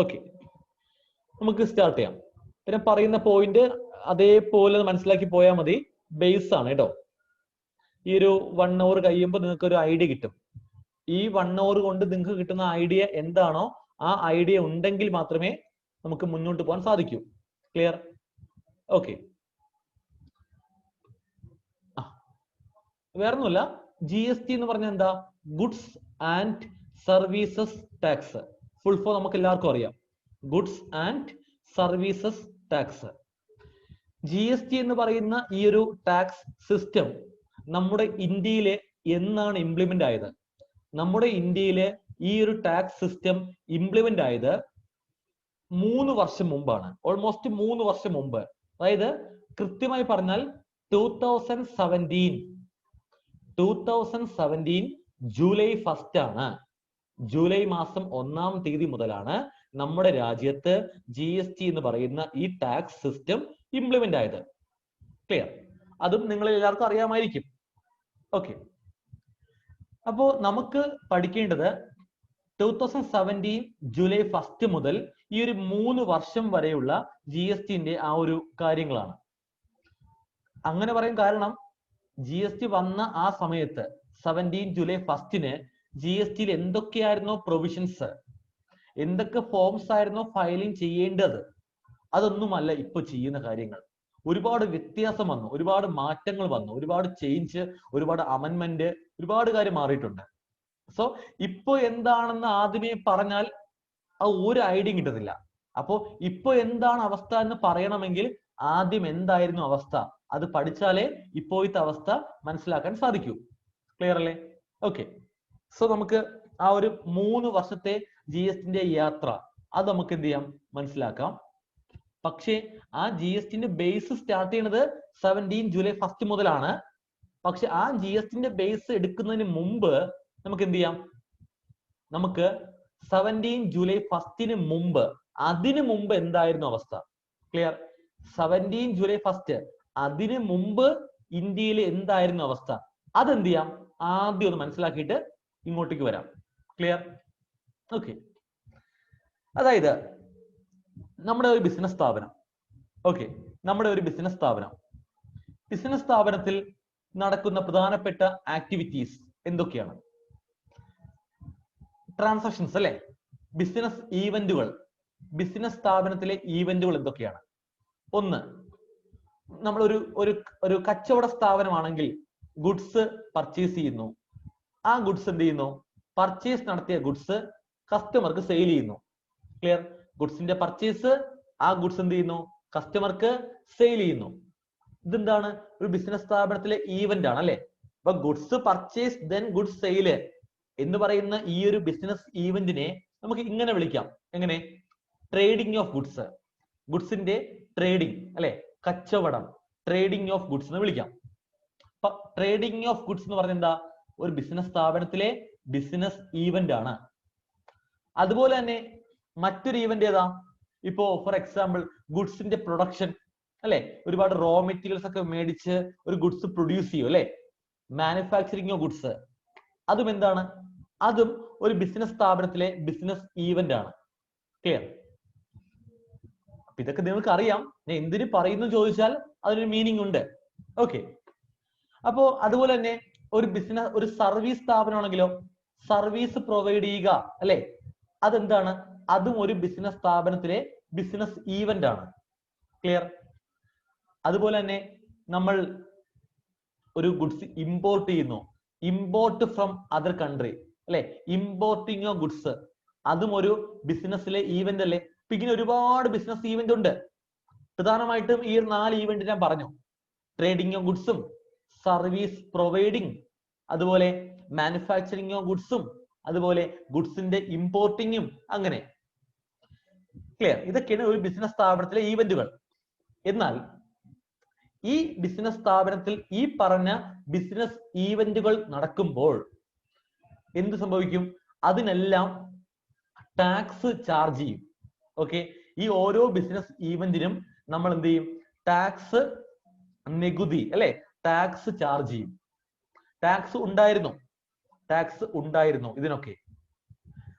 Okay, നമുക്ക് start ചെയ്യാം. പിന്നെ പറയുന്ന പോയിന്റ് അതേപോലെ മനസ്സിലാക്കി പോയാൽ മതി. ബേസ് ആണ് കേട്ടോ. ഈ ഒരു 1 hour കഴിയുമ്പോൾ നിങ്ങൾക്ക് ഒരു ഐഡിയ കിട്ടും. ഈ 1 hour കൊണ്ട് നിങ്ങൾക്ക് കിട്ടുന്ന ഐഡിയ എന്താണോ ആ ഐഡിയ ഉണ്ടെങ്കിൽ മാത്രമേ നമുക്ക് മുന്നോട്ട് പോകാൻ സാധിക്കൂ. ക്ലിയർ? ഓക്കെ. വേറൊന്നുമില്ല, GST എന്ന് പറഞ്ഞാൽ എന്താ? Goods and services tax. Full form നമുക്ക് എല്ലാവർക്കും അറിയാം, goods and services tax. GST എന്ന് പറയുന്ന ഈ ഒരു ടാക്സ് സിസ്റ്റം നമ്മുടെ ഇന്ത്യയിലെ എന്നാണ് ഇംപ്ലിമെന്റ് ആയത്? നമ്മുടെ ഇന്ത്യയിലെ ഈ ഒരു ടാക്സ് സിസ്റ്റം ഇംപ്ലിമെന്റ് ആയത് 3 വർഷം മുമ്പാണ്. ഓൾമോസ്റ്റ് 3 വർഷം മുമ്പ്. അതായത് കൃത്യമായി പറഞ്ഞാൽ 2017 ജൂലൈ 1 ആണ്. ജൂലൈ മാസം 1-ാം തീയതി മുതലാണ് നമ്മുടെ രാജ്യത്ത് GST എന്ന് പറയുന്ന ഈ ടാക്സ് സിസ്റ്റം ഇംപ്ലിമെന്റ് ആയത്. ക്ലിയർ? അതും നിങ്ങൾ എല്ലാവർക്കും അറിയാമായിരിക്കും. ഓക്കെ, അപ്പോ നമുക്ക് പഠിക്കേണ്ടത് 2017 ജൂലൈ 1 മുതൽ ഈ ഒരു 3 വർഷം വരെയുള്ള GSTന്റെ ആ ഒരു കാര്യങ്ങളാണ്. അങ്ങനെ പറയാൻ കാരണം GST വന്ന ആ സമയത്ത് 17 ജൂലൈ 1 GSTയിൽ എന്തൊക്കെയായിരുന്നോ പ്രൊവിഷൻസ്, എന്തൊക്കെ ഫോംസ് ആയിരുന്നോ ഫയലിംഗ് ചെയ്യേണ്ടത്, അതൊന്നുമല്ല ഇപ്പൊ ചെയ്യുന്ന കാര്യങ്ങൾ. ഒരുപാട് വ്യത്യാസം വന്നു, ഒരുപാട് മാറ്റങ്ങൾ വന്നു, ഒരുപാട് ചേഞ്ച്, ഒരുപാട് അമെൻമെന്റ്, ഒരുപാട് കാര്യം മാറിയിട്ടുണ്ട്. സോ ഇപ്പൊ എന്താണെന്ന് ആദ്യമേ പറഞ്ഞാൽ അത് ഒരു ഐഡിയ കിട്ടത്തില്ല. അപ്പോ ഇപ്പൊ എന്താണ് അവസ്ഥ എന്ന് പറയണമെങ്കിൽ ആദ്യം എന്തായിരുന്നു അവസ്ഥ അത് പഠിച്ചാലേ ഇപ്പോഴത്തെ അവസ്ഥ മനസ്സിലാക്കാൻ സാധിക്കൂ. ക്ലിയർ അല്ലേ? ഓക്കെ, സോ നമുക്ക് ആ ഒരു 3 വർഷത്തെ GSTന്റെ യാത്ര അത് നമുക്ക് എന്ത് ചെയ്യാം, മനസ്സിലാക്കാം. പക്ഷേ ആ GSTന്റെ ബേസ് സ്റ്റാർട്ട് ചെയ്യുന്നത് 17 ജൂലൈ 1 മുതലാണ്. പക്ഷെ ആ GSTന്റെ ബേസ് എടുക്കുന്നതിന് മുമ്പ് നമുക്ക് എന്ത് ചെയ്യാം, നമുക്ക് 17 ജൂലൈ 1 മുമ്പ്, അതിനു മുമ്പ് എന്തായിരുന്നു അവസ്ഥ? ക്ലിയർ? 17 ജൂലൈ 1 അതിനു മുമ്പ് ഇന്ത്യയിൽ എന്തായിരുന്നു അവസ്ഥ അതെന്ത് ചെയ്യാം, ആദ്യം ഒന്ന് മനസ്സിലാക്കിയിട്ട് ഇങ്ങോട്ടേക്ക് വരാം. ക്ലിയർ? ഓക്കെ, അതായത് നമ്മുടെ ഒരു ബിസിനസ് സ്ഥാപനം. ഓക്കെ, നമ്മുടെ ഒരു ബിസിനസ് സ്ഥാപനത്തിൽ നടക്കുന്ന പ്രധാനപ്പെട്ട ആക്ടിവിറ്റീസ് എന്തൊക്കെയാണ്? ട്രാൻസാക്ഷൻസ് അല്ലെ, ബിസിനസ് ഈവന്റുകൾ. ബിസിനസ് സ്ഥാപനത്തിലെ ഈവന്റുകൾ എന്തൊക്കെയാണ്? ഒന്ന്, നമ്മൾ ഒരു കച്ചവട സ്ഥാപനമാണെങ്കിൽ ഗുഡ്സ് പർച്ചേസ് ചെയ്യുന്നു. ആ ഗുഡ്സ് എന്ത് ചെയ്യുന്നു? പർച്ചേസ് നടത്തിയ ഗുഡ്സ് കസ്റ്റമർക്ക് സെയിൽ ചെയ്യുന്നു. ക്ലിയർ? ഗുഡ്സിന്റെ പർച്ചേസ്, ആ ഗുഡ്സ് എന്ത് ചെയ്യുന്നു? കസ്റ്റമർക്ക് സെയിൽ ചെയ്യുന്നു. ഇതെന്താണ്? ഒരു ബിസിനസ് സ്ഥാപനത്തിലെ ഈവന്റ് ആണ് അല്ലെ. അപ്പൊ goods purchase then goods sale എന്ന് പറയുന്ന ഈ ഒരു ബിസിനസ് ഈവന്റിനെ നമുക്ക് ഇങ്ങനെ വിളിക്കാം. എങ്ങനെ? Trading of goods. ഗുഡ്സിന്റെ ട്രേഡിംഗ് അല്ലെ, കച്ചവടം, ട്രേഡിംഗ് ഓഫ് ഗുഡ്സ് എന്ന് വിളിക്കാം. അപ്പൊ ട്രേഡിംഗ് ഓഫ് ഗുഡ്സ് എന്ന് പറഞ്ഞാൽ എന്താ? ഒരു ബിസിനസ് സ്ഥാപനത്തിലെ ബിസിനസ് ഈവന്റ് ആണ്. അതുപോലെ തന്നെ മറ്റൊരു ഈവന്റ് ഏതാ? ഇപ്പോ ഫോർ എക്സാമ്പിൾ ഗുഡ്സിന്റെ പ്രൊഡക്ഷൻ അല്ലെ, ഒരുപാട് റോ മെറ്റീരിയൽസ് ഒക്കെ മേടിച്ച് ഒരു ഗുഡ്സ് പ്രൊഡ്യൂസ് ചെയ്യും അല്ലെ, മാനുഫാക്ചറിംഗ് ഓഫ് ഗുഡ്സ്. അതും എന്താണ്? അതും ഒരു ബിസിനസ് സ്ഥാപനത്തിലെ ബിസിനസ് ഈവന്റ് ആണ്. ക്ലിയർ? ഇതൊക്കെ നിങ്ങൾക്ക് അറിയാം. ഞാൻ എന്തിനു പറയുന്നു ചോദിച്ചാൽ അതിനൊരു മീനിങ് ഉണ്ട്. ഓക്കെ, അപ്പോ അതുപോലെ തന്നെ ഒരു സർവീസ് സ്ഥാപനമാണെങ്കിലോ, സർവീസ് പ്രൊവൈഡ് ചെയ്യുക അല്ലെ, അതെന്താണ്? അതും ഒരു ബിസിനസ് സ്ഥാപനത്തിലെ ബിസിനസ് ഈവന്റ് ആണ്. ക്ലിയർ? അതുപോലെ തന്നെ നമ്മൾ ഒരു ഗുഡ്സ് ഇമ്പോർട്ട് ചെയ്യുന്നു, ഇമ്പോർട്ട് ഫ്രം അതർ കൺട്രി അല്ലെ, ഇമ്പോർട്ടിംഗ് ഓഫ് ഗുഡ്സ്, അതും ഒരു ബിസിനസ്സിലെ ഈവന്റ് അല്ലേ. ഇങ്ങനെ ഒരുപാട് ബിസിനസ് ഈവന്റ് ഉണ്ട്. പ്രധാനമായിട്ടും ഈ 4 ഈവന്റ് ഞാൻ പറഞ്ഞു. ട്രേഡിംഗ് ഓഫ് ഗുഡ്സും, സർവീസ് പ്രൊവൈഡിങ്, അതുപോലെ മാനുഫാക്ചറിംഗ് ഓഫ് ഗുഡ്സും, അതുപോലെ ഗുഡ്സിന്റെ ഇമ്പോർട്ടിങ്ങും. അങ്ങനെ ക്ലിയർ? ഇതൊക്കെയാണ് ഒരു ബിസിനസ് സ്ഥാപനത്തിലെ ഈവന്റുകൾ. എന്നാൽ ഈ ബിസിനസ് സ്ഥാപനത്തിൽ ഈ പറഞ്ഞ ബിസിനസ് ഈവന്റുകൾ നടക്കുമ്പോൾ എന്ത് സംഭവിക്കും? അതിനെല്ലാം ടാക്സ് ചാർജ് ചെയ്യും. ഓക്കെ, ഈ ഓരോ ബിസിനസ് ഈവന്റിനും നമ്മൾ എന്ത് ചെയ്യും? ടാക്സ്, നികുതി അല്ലെ, ടാക്സ് ചാർജ് ചെയ്യും. ടാക്സ് ഉണ്ടായിരുന്നു ഇതിനൊക്കെ.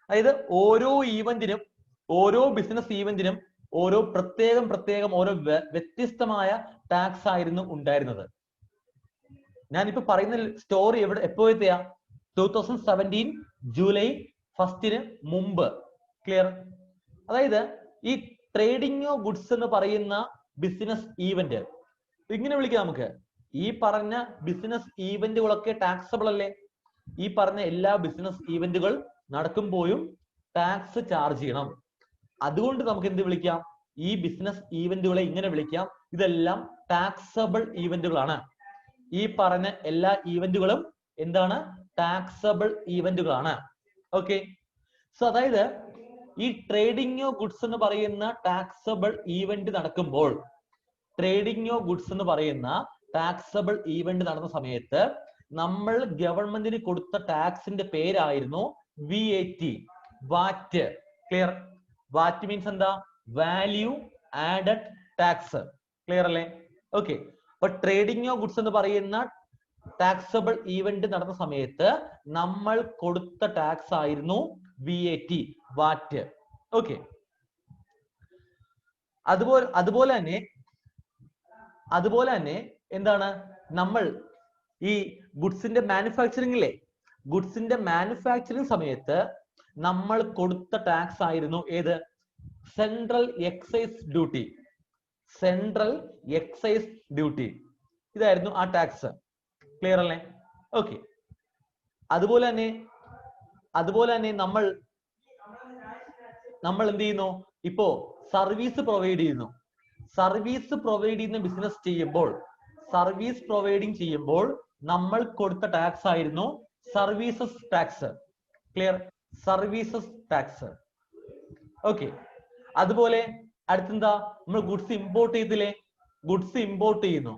അതായത് ഓരോ ഈവന്റിനും ഓരോ ബിസിനസ് ഈവന്റിനും ഓരോ പ്രത്യേകം ഓരോ വ്യത്യസ്തമായ ടാക്സ് ആയിരുന്നു ഉണ്ടായിരുന്നത്. ഞാനിപ്പോ പറയുന്ന സ്റ്റോറി എപ്പോഴത്തെയാ? 2017 ജൂലൈ 1 മുമ്പ്. ക്ലിയർ? അതായത് ഈ ട്രേഡിംഗ് ഓഫ് ഗുഡ്സ് എന്ന് പറയുന്ന ബിസിനസ് ഈവന്റ് ഇങ്ങനെ വിളിക്കാം നമുക്ക്. ഈ പറഞ്ഞ ബിസിനസ് ഈവന്റുകളൊക്കെ ടാക്സബിൾ അല്ലേ? ഈ പറഞ്ഞ എല്ലാ ബിസിനസ് ഈവന്റുകൾ നടക്കുമ്പോഴും ടാക്സ് ചാർജ് ചെയ്യണം. അതുകൊണ്ട് നമുക്ക് എന്ത് വിളിക്കാം? ഈ ബിസിനസ് ഈവന്റുകളെ ഇങ്ങനെ വിളിക്കാം, ഇതെല്ലാം ടാക്സബിൾ ഈവന്റുകളാണ്. ഈ പറഞ്ഞ എല്ലാ ഈവന്റുകളും എന്താണ്? ടാക്സബിൾ ഈവന്റുകളാണ്. ഓക്കെ. സോ അതായത് ഈ ട്രേഡിംഗ് ഓഫ് ഗുഡ്സ് എന്ന് പറയുന്ന ടാക്സബിൾ ഈവന്റ് നടക്കുമ്പോൾ, ട്രേഡിംഗ് ഓഫ് ഗുഡ്സ് എന്ന് പറയുന്ന ടാക്സബിൾ ഈവന്റ് നടന്ന സമയത്ത് നമ്മൾ ഗവൺമെന്റിന് കൊടുത്ത ടാക്സിന്റെ പേരായിരുന്നു VAT, വാറ്റ്. ക്ലിയർ? വാറ്റ് മീൻസ് എന്താ? Value added tax. ക്ലിയർ അല്ലേ? ഓക്കെ. അപ്പൊ ട്രേഡിംഗ് ഓഫ് ഗുഡ്സ് എന്ന് പറയുന്ന ടാക്സബിൾ ഈവന്റ് നടന്ന സമയത്ത് നമ്മൾ കൊടുത്ത ടാക്സ് ആയിരുന്നു VAT, വാറ്റ്. ഓക്കെ. അതുപോലെ തന്നെ എന്താണ്? നമ്മൾ ഈ ഗുഡ്സിന്റെ മാനുഫാക്ചറിംഗിലെ ഗുഡ്സിന്റെ മാനുഫാക്ചറിംഗ് സമയത്ത് നമ്മൾ കൊടുത്ത ടാക്സ് ആയിരുന്നു ഏത്? Central excise duty. Central excise duty ഇതായിരുന്നു ആ ടാക്സ്. ക്ലിയർ അല്ലേ? ഓക്കെ. അതുപോലെ തന്നെ നമ്മൾ എന്ത് ചെയ്യുന്നു? ഇപ്പോ സർവീസ് പ്രൊവൈഡ് ചെയ്യുന്നു. സർവീസ് പ്രൊവൈഡ് ചെയ്യുന്ന ബിസിനസ് ചെയ്യുമ്പോൾ, സർവീസ് പ്രൊവൈഡിങ് ചെയ്യുമ്പോൾ നമ്മൾ കൊടുത്ത ടാക്സ് ആയിരുന്നു services tax. Clear? Services tax. Okay. അതുപോലെ അടുത്തെന്താ? നമ്മൾ ഗുഡ്സ് ഇമ്പോർട്ട് ചെയ്തില്ലേ? ഗുഡ്സ് ഇമ്പോർട്ട് ചെയ്യുന്നു.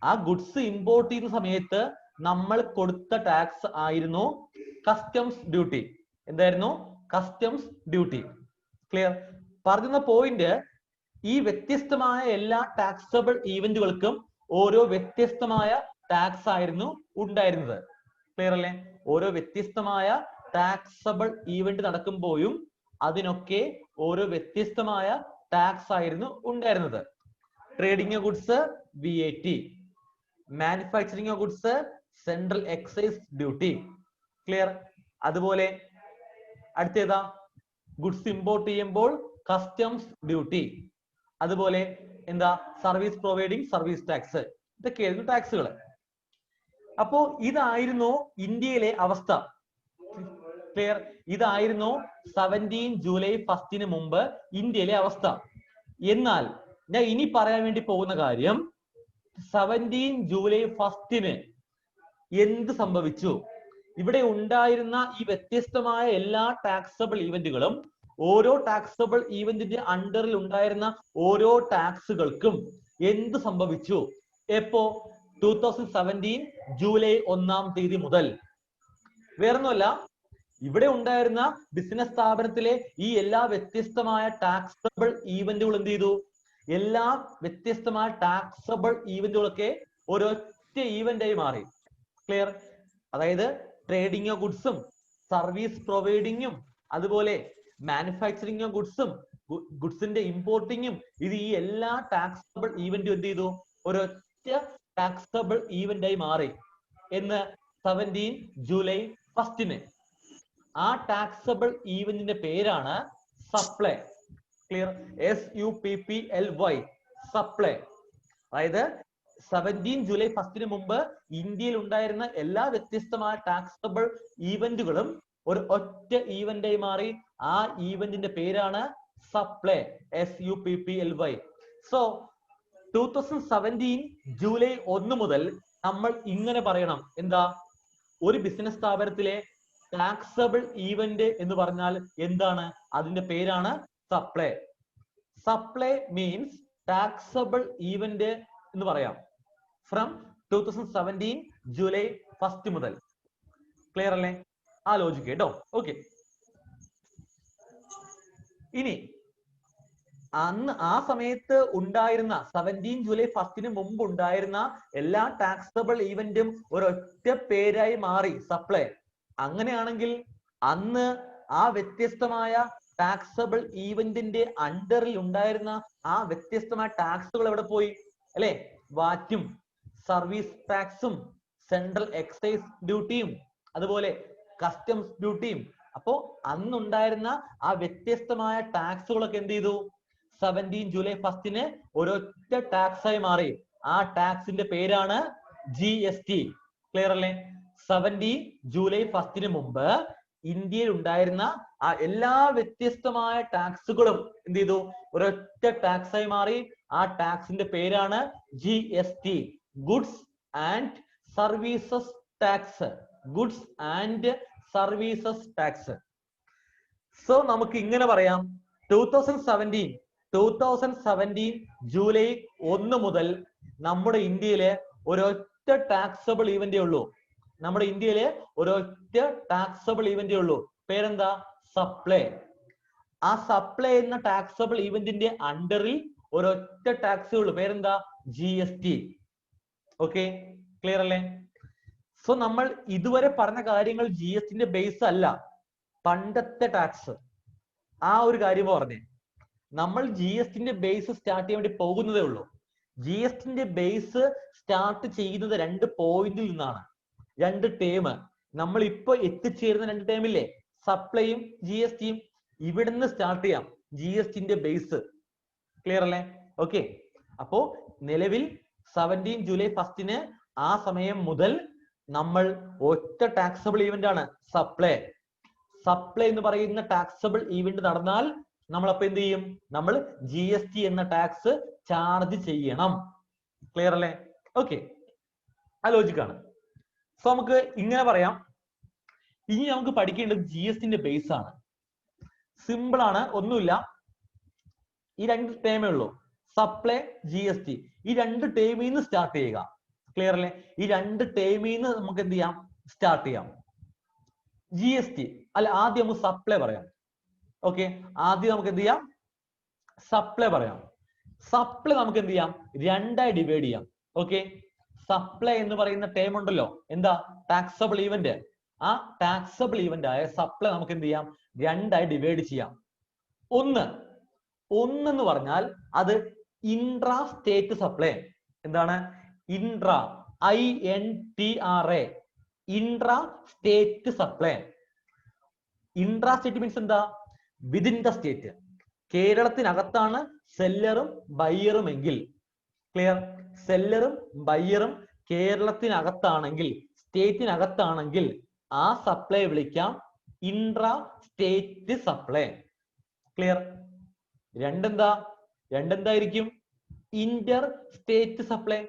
ആ ഗുഡ്സ് ഇമ്പോർട്ട് ചെയ്യുന്ന സമയത്ത് നമ്മൾ കൊടുത്ത ടാക്സ് ആയിരുന്നു കസ്റ്റംസ് ഡ്യൂട്ടി. എന്തായിരുന്നു? Customs duty. ക്ലിയർ? പറഞ്ഞ പോയിന്റ്, ഈ വ്യത്യസ്തമായ എല്ലാ ടാക്സബിൾ ഈവന്റുകൾക്കും ഓരോ വ്യത്യസ്തമായ ടാക്സ് ആയിരുന്നു ഉണ്ടായിരുന്നത്. ക്ലിയർ അല്ലേ? ഓരോ വ്യത്യസ്തമായ ടാക്സബിൾ ഈവന്റ് നടക്കുമ്പോഴും അതിനൊക്കെ ഓരോ വ്യത്യസ്തമായ ടാക്സ് ആയിരുന്നു ഉണ്ടായിരുന്നത്. Trading goods VAT, manufacturing goods central excise duty. Clear? അതുപോലെ അടുത്തേതാ? ഗുഡ്സ് ഇമ്പോർട്ട് ചെയ്യുമ്പോൾ കസ്റ്റംസ് ഡ്യൂട്ടി. അതുപോലെ എന്താ? Service providing service tax. ഇതൊക്കെയായിരുന്നു ടാക്സുകൾ. അപ്പോ ഇതായിരുന്നു ഇന്ത്യയിലെ അവസ്ഥ. ക്ലിയർ? ഇതായിരുന്നു 17 ജൂലൈ 1 മുമ്പ് ഇന്ത്യയിലെ അവസ്ഥ. എന്നാൽ ഞാൻ ഇനി പറയാൻ വേണ്ടി പോകുന്ന കാര്യം, 17 ജൂലൈ 1 എന്ത് സംഭവിച്ചു? ഇവിടെ ഉണ്ടായിരുന്ന ഈ വ്യത്യസ്തമായ എല്ലാ ടാക്സബിൾ ഈവന്റുകളും, ഓരോ ടാക്സബിൾ ഈവന്റിന്റെ അണ്ടറിൽ ഉണ്ടായിരുന്ന ഓരോ ടാക്സുകൾക്കും എന്ത് സംഭവിച്ചു? എപ്പോ? 2017 ജൂലൈ 1 മുതൽ. വേറൊന്നുമല്ല, ഇവിടെ ഉണ്ടായിരുന്ന ബിസിനസ് സ്ഥാപനത്തിലെ ഈ എല്ലാ വ്യത്യസ്തമായ ടാക്സബിൾ ഈവന്റുകൾ എന്ത് ചെയ്തു? എല്ലാ വ്യത്യസ്തമായ ടാക്സബിൾ ഈവന്റുകളൊക്കെ ഒരൊറ്റ ഈവന്റായി മാറി. ക്ലിയർ? അതായത് ട്രേഡിംഗ് ഓഫ് ഗുഡ്സും സർവീസ് പ്രൊവൈഡിങ്ങും അതുപോലെ മാനുഫാക്ചറിംഗ് ഓഫ് ഗുഡ്സും ഗുഡ്സിന്റെ ഇമ്പോർട്ടിങ്ങും ഈ എല്ലാ ടാക്സബിൾ ഈവന്റും എന്ത് ചെയ്തു? ഒരൊറ്റ ടാക്സബിൾ ഈവന്റായി മാറി എന്ന് 17 ജൂലൈ 1. ആ ടാക്സബിൾ ഈവന്റിന്റെ പേരാണ് സപ്ലൈ. ക്ലിയർ? SUPPLY, supply. അതായത് 17 ജൂലൈ 1 മുമ്പ് ഇന്ത്യയിൽ ഉണ്ടായിരുന്ന എല്ലാ വ്യത്യസ്തമായ ടാക്സബിൾ ഈവന്റുകളും ഒരു ഒറ്റ ഈവന്റായി മാറി. ആ ഈവന്റിന്റെ പേരാണ് സപ്ലൈ, SUPPLY. സോ 2017 ജൂലൈ 1 മുതൽ നമ്മൾ ഇങ്ങനെ പറയണം. എന്താ? ഒരു ബിസിനസ് സ്ഥാപനത്തിലെ ടാക്സബിൾ ഈവന്റ് എന്ന് പറഞ്ഞാൽ എന്താണ്? അതിന്റെ പേരാണ് supply. Supply means taxable event എന്ന് പറയാം. ഫ്രം 2017 ജൂലൈ 1 മുതൽ. ക്ലിയർ അല്ലേ? ആ ലോജിക്ക് കേട്ടോ. ഓക്കെ. ഇനി അന്ന് ആ സമയത്ത് ഉണ്ടായിരുന്ന 17 ജൂലൈ 1 മുമ്പ് ഉണ്ടായിരുന്ന എല്ലാ ടാക്സബിൾ ഈവന്റും ഒരൊറ്റ പേരായി മാറി, സപ്ലൈ. അങ്ങനെയാണെങ്കിൽ അന്ന് ആ വ്യത്യസ്തമായ ടാക്സബിൾ ഈവന്റിന്റെ അണ്ടറിൽ ഉണ്ടായിരുന്ന ആ വ്യത്യസ്തമായ ടാക്സുകൾ എവിടെ പോയി അല്ലെ? വാറ്റും സർവീസ് ടാക്സും സെൻട്രൽ എക്സൈസ് ഡ്യൂട്ടിയും അതുപോലെ കസ്റ്റംസ് ഡ്യൂട്ടിയും. അപ്പോ അന്നുണ്ടായിരുന്ന ആ വ്യത്യസ്തമായ ടാക്സുകളൊക്കെ എന്ത് ചെയ്തു? 17 ജൂലൈ 1 ഒരൊറ്റ ടാക്സ് ആയി മാറി. ആ ടാക്സിന്റെ പേരാണ് GST. ക്ലിയർ അല്ലേ? 17 ജൂലൈ 1 മുമ്പ് ഇന്ത്യയിൽ ഉണ്ടായിരുന്ന ആ എല്ലാ വ്യത്യസ്തമായ ടാക്സുകളും എന്ത് ചെയ്തു? ഒരൊറ്റ ടാക്സ് ആയി മാറി. ആ ടാക്സിന്റെ പേരാണ് GST, goods and services tax. Goods and services tax. So നമുക്ക് ഇങ്ങനെ പറയാം, 2017 ജൂലൈ 1 മുതൽ നമ്മുടെ ഇന്ത്യയിലെ ഒരൊറ്റ ടാക്സബിൾ ഈവന്റേ ഉള്ളൂ. നമ്മുടെ ഇന്ത്യയിലെ ഒരൊറ്റ ടാക്സബിൾ ഈവന്റേ ഉള്ളൂ. പേരെന്താ? സപ്ലൈ. ആ സപ്ലൈ എന്ന ടാക്സബിൾ ഈവന്റിന്റെ അണ്ടറിൽ ഒരൊറ്റ ടാക്സേ ഉള്ളൂ. പേരെന്താ? GST. ഓക്കെ, ക്ലിയർ അല്ലേ? സോ നമ്മൾ ഇതുവരെ പറഞ്ഞ കാര്യങ്ങൾ GSTന്റെ ബേസ് അല്ല, പണ്ടത്തെ ടാക്സ്. ആ ഒരു കാര്യം പറഞ്ഞേ. നമ്മൾ GSTന്റെ ബേസ് സ്റ്റാർട്ട് ചെയ്യാൻ വേണ്ടി പോകുന്നതേ ഉള്ളൂ. GSTന്റെ ബേസ് സ്റ്റാർട്ട് ചെയ്യുന്നത് 2 പോയിന്റിൽ നിന്നാണ്. 2 ടേം. നമ്മൾ ഇപ്പൊ എത്തിച്ചേരുന്ന 2 ടേമില്ലേ, സപ്ലൈയും GSTയും, ഇവിടുന്ന് സ്റ്റാർട്ട് ചെയ്യാം GSTന്റെ ബേസ്. ക്ലിയർ അല്ലേ? ഓക്കെ. അപ്പോ നിലവിൽ 17 ജൂലൈ 1 ആ സമയം മുതൽ നമ്മൾ ഒറ്റ ടാക്സബിൾ ഈവന്റ് ആണ് സപ്ലൈ. സപ്ലൈ എന്ന് പറയുന്ന ടാക്സബിൾ ഈവന്റ് നടന്നാൽ നമ്മൾ അപ്പൊ എന്ത് ചെയ്യും? നമ്മൾ GST എന്ന ടാക്സ് ചാർജ് ചെയ്യണം. ക്ലിയർ അല്ലേ? ഓക്കെ, ആ ലോജിക്കാണ്. സോ നമുക്ക് ഇങ്ങനെ പറയാം. ഇനി നമുക്ക് പഠിക്കേണ്ടത് GSTന്റെ ബേസ് ആണ്. സിമ്പിൾ ആണ്, ഒന്നുമില്ല. ഈ 2 ടേമേ ഉള്ളൂ, സപ്ലൈ, GST. ഈ 2 ടേമിൽ നിന്ന് സ്റ്റാർട്ട് ചെയ്യുക. ക്ലിയർ അല്ലേ? ഈ 2 ടേമിൽ നിന്ന് നമുക്ക് എന്ത് ചെയ്യാം? സ്റ്റാർട്ട് ചെയ്യാം. GST അല്ല, ആദ്യം നമുക്ക് സപ്ലൈ പറയാം. ഓക്കെ, ആദ്യം നമുക്ക് എന്ത് ചെയ്യാം? സപ്ലൈ പറയാം. സപ്ലൈ നമുക്ക് എന്ത് ചെയ്യാം? 2 ആയി ഡിവൈഡ് ചെയ്യാം. ഓക്കെ, സപ്ലൈ എന്ന് പറയുന്ന ടേം ഉണ്ടല്ലോ, എന്താ? Taxable event. ആ ടാക്സബിൾ ഈവന്റ് ആയ സപ്ലൈ നമുക്ക് എന്ത് ചെയ്യാം? 2 ആയി ഡിവൈഡ് ചെയ്യാം. ഒന്ന് എന്ന് പറഞ്ഞാൽ അത് ഇൻട്രാ സ്റ്റേറ്റ് സപ്ലൈ. എന്താണ്? Intra, INTRA, intra state supply. Intra state means എന്താ? Within the state. കേരളത്തിനകത്താണ് സെല്ലറും ബയ്യറും എങ്കിൽ, ക്ലിയർ, സെല്ലറും ബയ്യറും കേരളത്തിനകത്താണെങ്കിൽ, സ്റ്റേറ്റിനകത്താണെങ്കിൽ ആ സപ്ലൈ വിളിക്കാം ഇൻട്രാ സ്റ്റേറ്റ് സപ്ലൈ. ക്ലിയർ? രണ്ടെന്തായിരിക്കും? Inter state supply.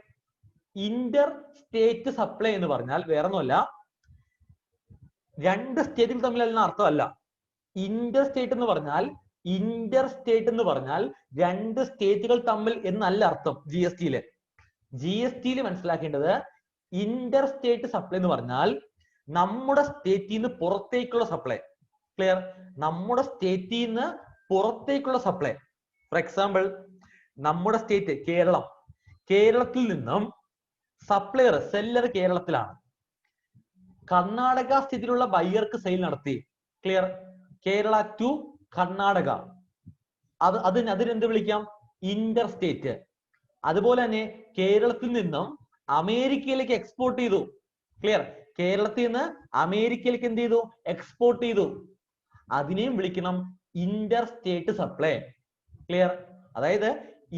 Inter state supply എന്ന് പറഞ്ഞാൽ വേറൊന്നുമല്ല, 2 സ്റ്റേറ്റുകൾ തമ്മിലുള്ള അർത്ഥമല്ല. ഇന്റർ സ്റ്റേറ്റ് എന്ന് പറഞ്ഞാൽ, ഇന്റർ സ്റ്റേറ്റ് എന്ന് പറഞ്ഞാൽ 2 സ്റ്റേറ്റുകൾ തമ്മിൽ എന്നല്ല അർത്ഥം. GSTയിൽ മനസ്സിലാക്കേണ്ടത് ഇന്റർ സ്റ്റേറ്റ് സപ്ലൈ എന്ന് പറഞ്ഞാൽ നമ്മുടെ സ്റ്റേറ്റിൽ നിന്ന് പുറത്തേക്കുള്ള സപ്ലൈ. ക്ലിയർ? നമ്മുടെ സ്റ്റേറ്റിൽ നിന്ന് പുറത്തേക്കുള്ള സപ്ലൈ. ഫോർ എക്സാമ്പിൾ, നമ്മുടെ സ്റ്റേറ്റ് കേരളം, കേരളത്തിൽ നിന്നും സപ്ലയർ, സെല്ലർ കേരളത്തിലാണ്. കർണാടക സ്റ്റേറ്റിലുള്ള ബയ്യർക്ക് സെയിൽ നടത്തി. ക്ലിയർ? കേരള ടു കർണാടക, അതിനെന്ത് വിളിക്കാം? Inter state. അതുപോലെ തന്നെ കേരളത്തിൽ നിന്നും അമേരിക്കയിലേക്ക് എക്സ്പോർട്ട് ചെയ്തു. ക്ലിയർ? കേരളത്തിൽ നിന്ന് അമേരിക്കയിലേക്ക് എന്ത് ചെയ്തു? എക്സ്പോർട്ട് ചെയ്തു. അതിനെയും വിളിക്കണം ഇന്റർ സ്റ്റേറ്റ് സപ്ലൈ. ക്ലിയർ? അതായത്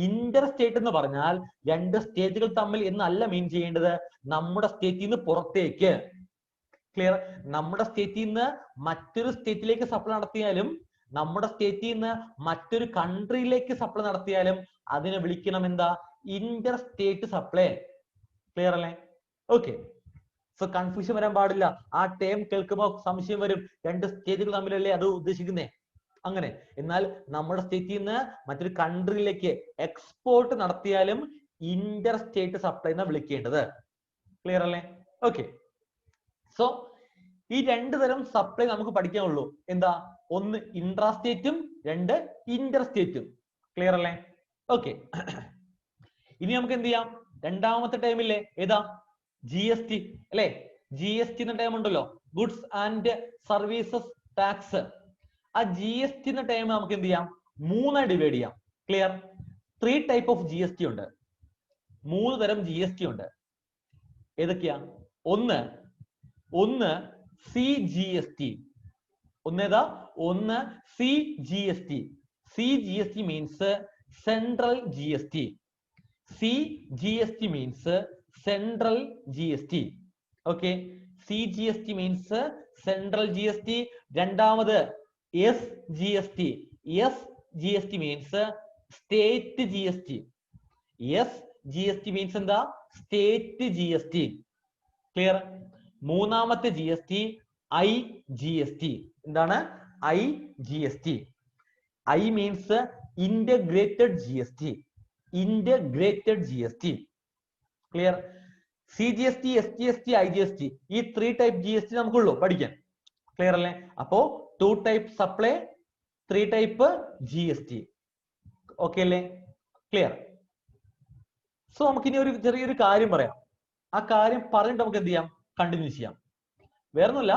ഇന്റർ സ്റ്റേറ്റ് എന്ന് പറഞ്ഞാൽ 2 സ്റ്റേറ്റുകൾ തമ്മിൽ എന്നല്ല മീൻ ചെയ്യേണ്ടത്, നമ്മുടെ സ്റ്റേറ്റിൽ നിന്ന് പുറത്തേക്ക്. ക്ലിയർ? നമ്മുടെ സ്റ്റേറ്റിൽ നിന്ന് മറ്റൊരു സ്റ്റേറ്റിലേക്ക് സപ്ലൈ നടത്തിയാലും, നമ്മുടെ സ്റ്റേറ്റിൽ നിന്ന് മറ്റൊരു കൺട്രിയിലേക്ക് സപ്ലൈ നടത്തിയാലും അതിനെ വിളിക്കണം എന്താ? Inter state supply. ക്ലിയർ അല്ലേ? ഓക്കെ. സോ കൺഫ്യൂഷൻ വരാൻ പാടില്ല. ആ ടേം കേൾക്കുമ്പോൾ സംശയം വരും, 2 സ്റ്റേറ്റുകൾ തമ്മിലല്ലേ അത് ഉദ്ദേശിക്കുന്നേ? അങ്ങനെ. എന്നാൽ നമ്മുടെ സ്റ്റേറ്റിൽ നിന്ന് മറ്റൊരു കൺട്രിയിലേക്ക് എക്സ്പോർട്ട് നടത്തിയാലും ഇന്റർ സ്റ്റേറ്റ് സപ്ലൈ എന്നാണ് വിളിക്കേണ്ടത്. ക്ലിയർ അല്ലേ? ഓക്കെ. സോ ഈ 2 തരം സപ്ലൈ നമുക്ക് പഠിക്കാനുള്ളൂ. എന്താ? ഒന്ന് ഇൻട്രാ സ്റ്റേറ്റും 2 ഇന്റർ സ്റ്റേറ്റും. ക്ലിയർ അല്ലേ? ഓക്കെ. ഇനി നമുക്ക് എന്ത് ചെയ്യാം? രണ്ടാമത്തെ ടൈമില്ലേ, ഏതാ? GST അല്ലെ? GST എന്ന ടൈം ഉണ്ടല്ലോ, ഗുഡ്സ് ആൻഡ് സർവീസസ് ടാക്സ്. ആ ജി എസ് ടി എന്ന ടൈം നമുക്ക് എന്ത് ചെയ്യാം, 3 ഡിവൈഡ് ചെയ്യാം. Clear? 3 type of G S T ഉണ്ട്, 3 തരം ജി എസ് ടി ഉണ്ട്. ഏതൊക്കെയാ? ഒന്ന് സി ജി എസ് ടി. ഒന്ന് C G S T. C G S T means central G S T. C G S T means central G S T. Okay, C G S T means central G S T. രണ്ടാമത് S G S T. S G S T means state G S T. S G S T means എന്താ? State G S T. Clear? മൂന്നാമത്തെ G S T I G S T. എന്താണ് I G S T? I means integrated G S T. Integrated G S T. Clear? C G S T, S G S T, I G S T, ഈ 3 type G S T നമുക്കുള്ളൂ പഠിക്കാൻ. Clear അല്ലേ? അപ്പോ 2 type supply, 3 type G S T. Okay അല്ലേ? Clear? So നമുക്കിനി ഒരു ചെറിയൊരു കാര്യം പറയാം. ആ കാര്യം പറഞ്ഞിട്ട് നമുക്ക് എന്ത് ചെയ്യാം, കണ്ടിന്യൂ ചെയ്യാം. വേറൊന്നുമില്ല,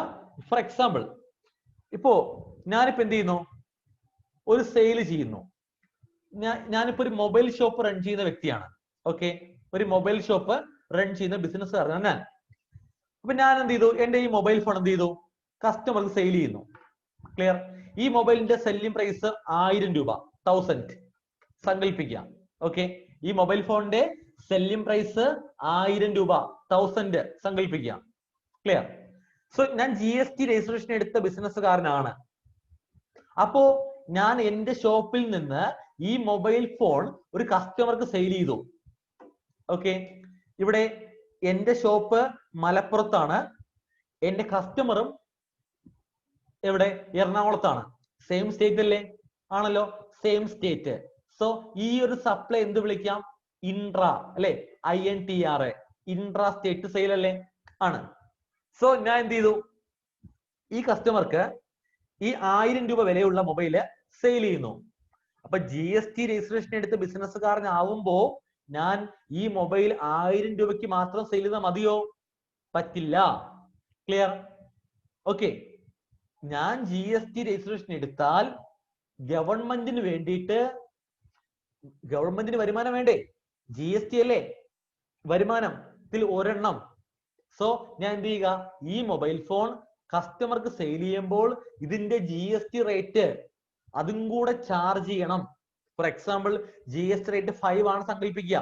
ഫോർ എക്സാമ്പിൾ ഇപ്പോ ഞാനിപ്പോ എന്ത് ചെയ്യുന്നു, ഒരു സെയിൽ ചെയ്യുന്നു. ഞാനിപ്പോ ഒരു മൊബൈൽ ഷോപ്പ് റൺ ചെയ്യുന്ന വ്യക്തിയാണ്. ഓക്കെ, ഒരു മൊബൈൽ ഷോപ്പ് റൺ ചെയ്യുന്ന ബിസിനസ്സുകാരനാണ് ഞാൻ. അപ്പൊ ഞാൻ എന്ത് ചെയ്തു, എന്റെ ഈ മൊബൈൽ ഫോൺ എന്ത് ചെയ്തു, കസ്റ്റമർക്ക് സെയിൽ ചെയ്യുന്നു. ക്ലിയർ? ഈ മൊബൈലിന്റെ സെല്ലിംഗ് പ്രൈസ് 1000 രൂപ, 1000 സങ്കല്പിക്കാം. ഓക്കെ, ഈ മൊബൈൽ ഫോണിന്റെ സെല്ലിംഗ് പ്രൈസ് 1000 രൂപ, 1000 സങ്കല്പിക്കാം. ക്ലിയർ? സോ ഞാൻ ജി എസ് ടി രജിസ്ട്രേഷൻ എടുത്ത ബിസിനസ്സുകാരനാണ്. അപ്പോ ഞാൻ എന്റെ ഷോപ്പിൽ നിന്ന് ഈ മൊബൈൽ ഫോൺ ഒരു കസ്റ്റമർക്ക് സെയിൽ ചെയ്തു. ഓക്കെ, ഇവിടെ എന്റെ ഷോപ്പ് മലപ്പുറത്താണ്, എന്റെ കസ്റ്റമറും എവിടെ? എറണാകുളത്താണ്. സെയിം സ്റ്റേറ്റ് അല്ലേ? ആണല്ലോ, സെയിം സ്റ്റേറ്റ്. സോ ഈ ഒരു സപ്ലൈ എന്ത് വിളിക്കാം? ഇൻട്രാ അല്ലെ? INTRA, ഇൻട്രാ സ്റ്റേറ്റ് സെയിൽ അല്ലേ? ആണ്. സോ ഞാൻ എന്ത് ചെയ്തു, ഈ കസ്റ്റമർക്ക് ഈ 1000 രൂപ വിലയുള്ള മൊബൈല് സെയിൽ ചെയ്യുന്നു. അപ്പൊ ജി എസ് ടി രജിസ്ട്രേഷൻ എടുത്ത ബിസിനസ്സുകാരനാവുമ്പോ ഞാൻ ഈ മൊബൈൽ 1000 രൂപയ്ക്ക് മാത്രം സെയിൽ ചെയ്താൽ മതിയോ? പറ്റില്ല. ക്ലിയർ? ഓക്കെ, ഞാൻ ജി എസ് ടി രജിസ്ട്രേഷൻ എടുത്താൽ ഗവൺമെന്റിന് വേണ്ടിയിട്ട്, ഗവൺമെന്റിന് വരുമാനം വേണ്ടേ? ജി എസ് ടി അല്ലേ വരുമാനത്തിൽ ഒരെണ്ണം. സോ ഞാൻ എന്ത് ചെയ്യുക, ഈ മൊബൈൽ ഫോൺ കസ്റ്റമർക്ക് സെയിൽ ചെയ്യുമ്പോൾ ഇതിന്റെ ജി എസ് ടി റേറ്റ് അതും കൂടെ ചാർജ് ചെയ്യണം. For example G S T rate 5 ആണ് സങ്കല്പിക്കുക.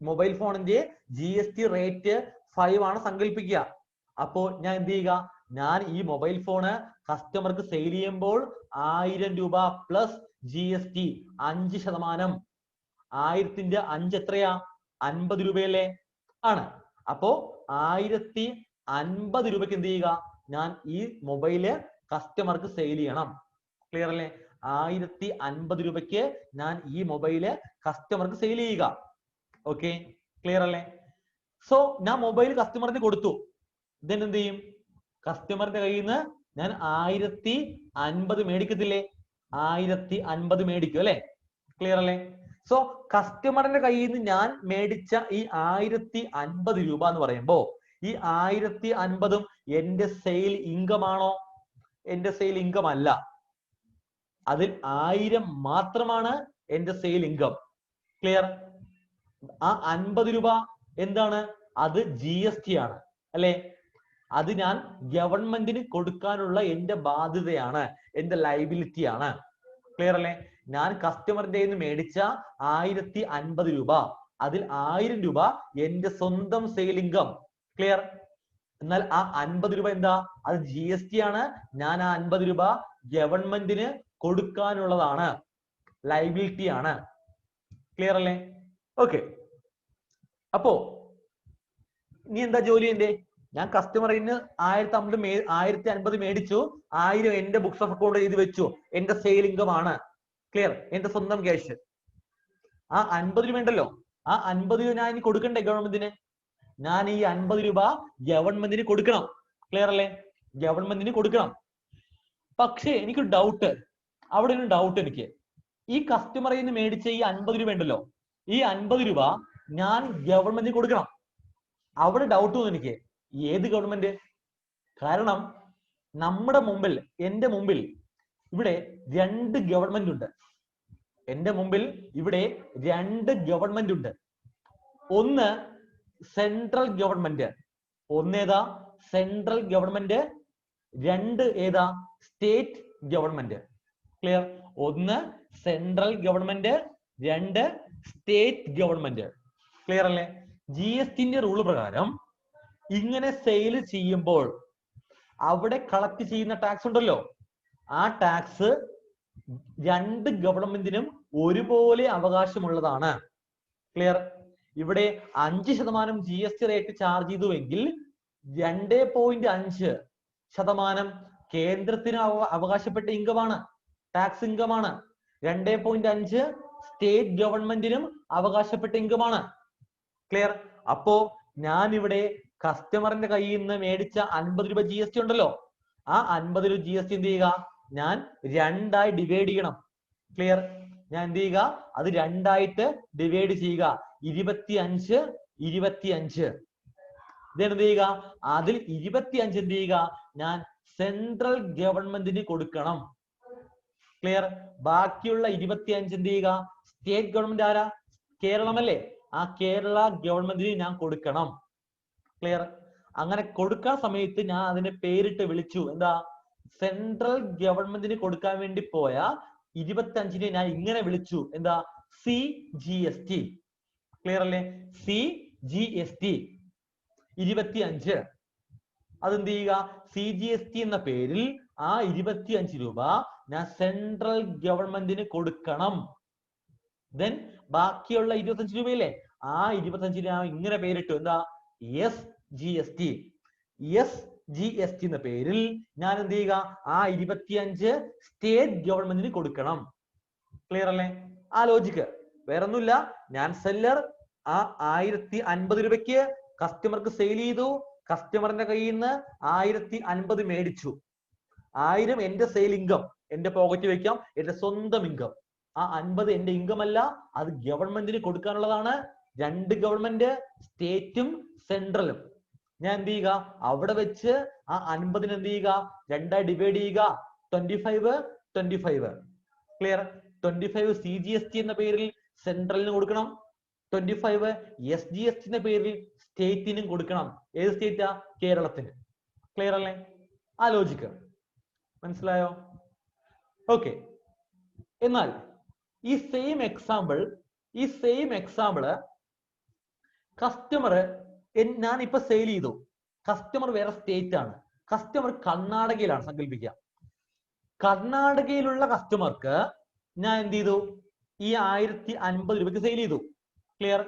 മൊബൈൽ ഫോണിന്റെ ജി എസ് ടി റേറ്റ് 5 ആണ് സങ്കല്പിക്കുക. അപ്പോ ഞാൻ എന്ത് ചെയ്യുക, ഞാൻ ഈ മൊബൈൽ ഫോണ് കസ്റ്റമർക്ക് സെയിൽ ചെയ്യുമ്പോൾ 1000 രൂപ പ്ലസ് ജി എസ് ടി 5%. 1000ന്റെ 5 എത്രയാ? 50 രൂപയല്ലേ? ആണ്. അപ്പോ 1050 രൂപയ്ക്ക് എന്ത് ചെയ്യുക, ഞാൻ ഈ മൊബൈല് കസ്റ്റമർക്ക് സെയിൽ ചെയ്യണം. ക്ലിയർ അല്ലേ? 1050 രൂപയ്ക്ക് ഞാൻ ഈ മൊബൈല് കസ്റ്റമർക്ക് സെയിൽ ചെയ്യുക. ഓക്കെ, ക്ലിയർ അല്ലേ? സോ ഞാൻ മൊബൈൽ കസ്റ്റമറിന് കൊടുത്തു. ദെൻ എന്ത് ചെയ്യും, കസ്റ്റമറിന്റെ കയ്യിൽ നിന്ന് ഞാൻ 1050 മേടിക്കത്തില്ലേ? 1050 മേടിക്കും അല്ലെ? ക്ലിയർ അല്ലേ? സോ കസ്റ്റമറിന്റെ കയ്യിൽ നിന്ന് ഞാൻ മേടിച്ച ഈ 1050 രൂപ എന്ന് പറയുമ്പോ ഈ 1050ഉം എന്റെ സെയിൽ ഇൻകം ആണോ? എന്റെ സെയിൽ ഇൻകം അല്ല. അതിൽ 1000 മാത്രമാണ് എന്റെ സെയിൽ ഇൻകം. ക്ലിയർ? ആ 50 രൂപ എന്താണ്? അത് ജി എസ് ടി ആണ് അല്ലെ? അത് ഞാൻ ഗവൺമെന്റിന് കൊടുക്കാനുള്ള എന്റെ ബാധ്യതയാണ്, എന്റെ ലൈബിലിറ്റി ആണ്. ക്ലിയർ അല്ലേ? ഞാൻ കസ്റ്റമറിന്റെ കയ്യിൽ നിന്ന് മേടിച്ച 1050 രൂപ, അതിൽ 1000 രൂപ എന്റെ സ്വന്തം സെയിൽ ഇൻകം. ക്ലിയർ? എന്നാൽ ആ 50 രൂപ എന്താ? അത് ജി എസ് ടി ആണ്. ഞാൻ ആ 50 രൂപ ഗവൺമെന്റിന് കൊടുക്കാനുള്ളതാണ്, ലൈബിലിറ്റി ആണ്. ക്ലിയർ അല്ലേ? ഓക്കെ, അപ്പോ ഇനി എന്താ ജോലി എന്റെ? ഞാൻ കസ്റ്റമറിന് 1050 മേടിച്ചു, 1000 എന്റെ ബുക്സ് ഓഫ് അക്കൗണ്ട് ചെയ്ത് വെച്ചു, എന്റെ സെയിൽ ഇൻകം ആണ്. ക്ലിയർ? എന്റെ സ്വന്തം ക്യാഷ്. ആ 50 രൂപ ഉണ്ടല്ലോ, ആ 50 രൂപ ഞാൻ ഇനി കൊടുക്കണ്ടേ ഗവൺമെന്റിന്? ഞാൻ ഈ 50 രൂപ ഗവൺമെന്റിന് കൊടുക്കണം. ക്ലിയർ അല്ലേ? ഗവൺമെന്റിന് കൊടുക്കണം. പക്ഷേ എനിക്ക് ഡൗട്ട്, അവിടെ ഒരു ഡൗട്ട് എനിക്ക്. ഈ കസ്റ്റമറിൽ നിന്ന് മേടിച്ച ഈ 50 രൂപ ഉണ്ടല്ലോ, ഈ 50 രൂപ ഞാൻ ഗവൺമെന്റിന് കൊടുക്കണം. അവിടെ ഡൗട്ട് തോന്നുന്നു എനിക്ക്. ഏത് ഗവൺമെന്റ്? കാരണം നമ്മുടെ മുമ്പിൽ, എന്റെ മുമ്പിൽ ഇവിടെ രണ്ട് ഗവൺമെന്റ് ഉണ്ട്. എന്റെ മുമ്പിൽ ഇവിടെ രണ്ട് ഗവൺമെന്റ് ഉണ്ട്. ഒന്ന് സെൻട്രൽ ഗവൺമെന്റ്, ഒന്നേതാ സെൻട്രൽ ഗവൺമെന്റ്, രണ്ട് ഏതാ സ്റ്റേറ്റ് ഗവൺമെന്റ്. ക്ലിയർ? ഒന്ന് സെൻട്രൽ ഗവൺമെന്റ്, രണ്ട് സ്റ്റേറ്റ് ഗവൺമെന്റ്. ക്ലിയർ അല്ലേ? GSTന്റെ റൂള് പ്രകാരം ഇങ്ങനെ സെയിൽ ചെയ്യുമ്പോൾ അവിടെ കളക്ട് ചെയ്യുന്ന ടാക്സ് ഉണ്ടല്ലോ, ആ ടാക്സ് രണ്ട് ഗവൺമെന്റിനും ഒരുപോലെ അവകാശമുള്ളതാണ്. ക്ലിയർ? ഇവിടെ 5% GST റേറ്റ് ചാർജ് ചെയ്തുവെങ്കിൽ 2.5% കേന്ദ്രത്തിന് അവകാശപ്പെട്ട ഇൻകമാണ്, ടാക്സ് ഇൻകമാണ്. 2.5 സ്റ്റേറ്റ് ഗവൺമെന്റിനും അവകാശപ്പെട്ട ഇൻകമാണ്. ക്ലിയർ? അപ്പോ ഞാൻ ഇവിടെ കസ്റ്റമറിന്റെ കയ്യിൽ നിന്ന് മേടിച്ച 50 രൂപ GST ഉണ്ടല്ലോ, ആ 50 രൂപ GST എന്ത് ചെയ്യുക, ഞാൻ രണ്ടായി ഡിവൈഡ് ചെയ്യണം. ക്ലിയർ? ഞാൻ എന്ത് ചെയ്യുക, അത് രണ്ടായിട്ട് ഡിവൈഡ് ചെയ്യുക. 25, 25. ഇതെന്ത് ചെയ്യുക, അതിൽ 25 എന്ത് ചെയ്യുക, ഞാൻ സെൻട്രൽ ഗവൺമെന്റിന് കൊടുക്കണം. ക്ലിയർ? ബാക്കിയുള്ള 25 എന്ത് ചെയ്യുക, സ്റ്റേറ്റ് ഗവൺമെന്റ് ആരാ, കേരളമല്ലേ, ആ കേരള ഗവൺമെന്റിന് ഞാൻ കൊടുക്കണം. ക്ലിയർ? അങ്ങനെ കൊടുക്കാൻ സമയത്ത് ഞാൻ അതിനെ പേരിട്ട് വിളിച്ചു. എന്താ? സെൻട്രൽ ഗവൺമെന്റിന് കൊടുക്കാൻ വേണ്ടി പോയ 25-നെ ഞാൻ ഇങ്ങനെ വിളിച്ചു. എന്താ? CGST. ക്ലിയർ അല്ലേ? CGST 25. അതെന്ത് ചെയ്യുക, CGST എന്ന പേരിൽ ആ 25 രൂപ ഞാൻ സെൻട്രൽ ഗവൺമെന്റിന് കൊടുക്കണം. ദെൻ ബാക്കിയുള്ള 25 രൂപയില്ലേ, ആ 25 ഞാൻ ഇങ്ങനെ പേരിട്ടു. എന്താ? SGST. SGST എന്ന പേരിൽ ഞാൻ എന്ത് ചെയ്യുക, ആ 25 സ്റ്റേറ്റ് ഗവൺമെന്റിന് കൊടുക്കണം. ക്ലിയർ അല്ലേ? ആ ലോജിക്ക് വേറൊന്നുമില്ല. ഞാൻ സെല്ലർ ആ 1050 രൂപയ്ക്ക് കസ്റ്റമർക്ക് സെയിൽ ചെയ്തു. കസ്റ്റമറിന്റെ കയ്യിൽ നിന്ന് 1050 മേടിച്ചു. 1000 എന്റെ സെയിൽ ഇൻകം, എന്റെ പോക്കറ്റ് വെക്കാം, എന്റെ സ്വന്തം ഇൻകം. ആ 50 എന്റെ ഇൻകം അല്ല, അത് ഗവൺമെന്റിന് കൊടുക്കാനുള്ളതാണ്. രണ്ട് ഗവൺമെന്റ്, സ്റ്റേറ്റും സെൻട്രലും. ഞാൻ എന്ത് ചെയ്യുക, അവിടെ വെച്ച് ആ 50-ന് എന്ത് ചെയ്യുക, രണ്ടായി ഡിവൈഡ് ചെയ്യുക. 25, 25. ക്ലിയർ? 25 CGST എന്ന പേരിൽ സെൻട്രലിന് കൊടുക്കണം, 25 SGST എന്ന പേരിൽ സ്റ്റേറ്റിനും കൊടുക്കണം. ഏത് സ്റ്റേറ്റാ? കേരളത്തിന്. ക്ലിയർ അല്ലേ? ആ ലോജിക്ക് മനസ്സിലായോ? ഓക്കെ. എന്നാൽ ഈ സെയിം എക്സാമ്പിള് കസ്റ്റമർ ഞാൻ ഇപ്പൊ സെയിൽ ചെയ്തു. കസ്റ്റമർ വേറെ സ്റ്റേറ്റ് ആണ്, കസ്റ്റമർ കർണാടകയിലാണ് സങ്കല്പിക്കുക. കർണാടകയിലുള്ള കസ്റ്റമർക്ക് ഞാൻ എന്ത് ചെയ്തു, ഈ 1050 രൂപയ്ക്ക് സെയിൽ ചെയ്തു. ക്ലിയർ?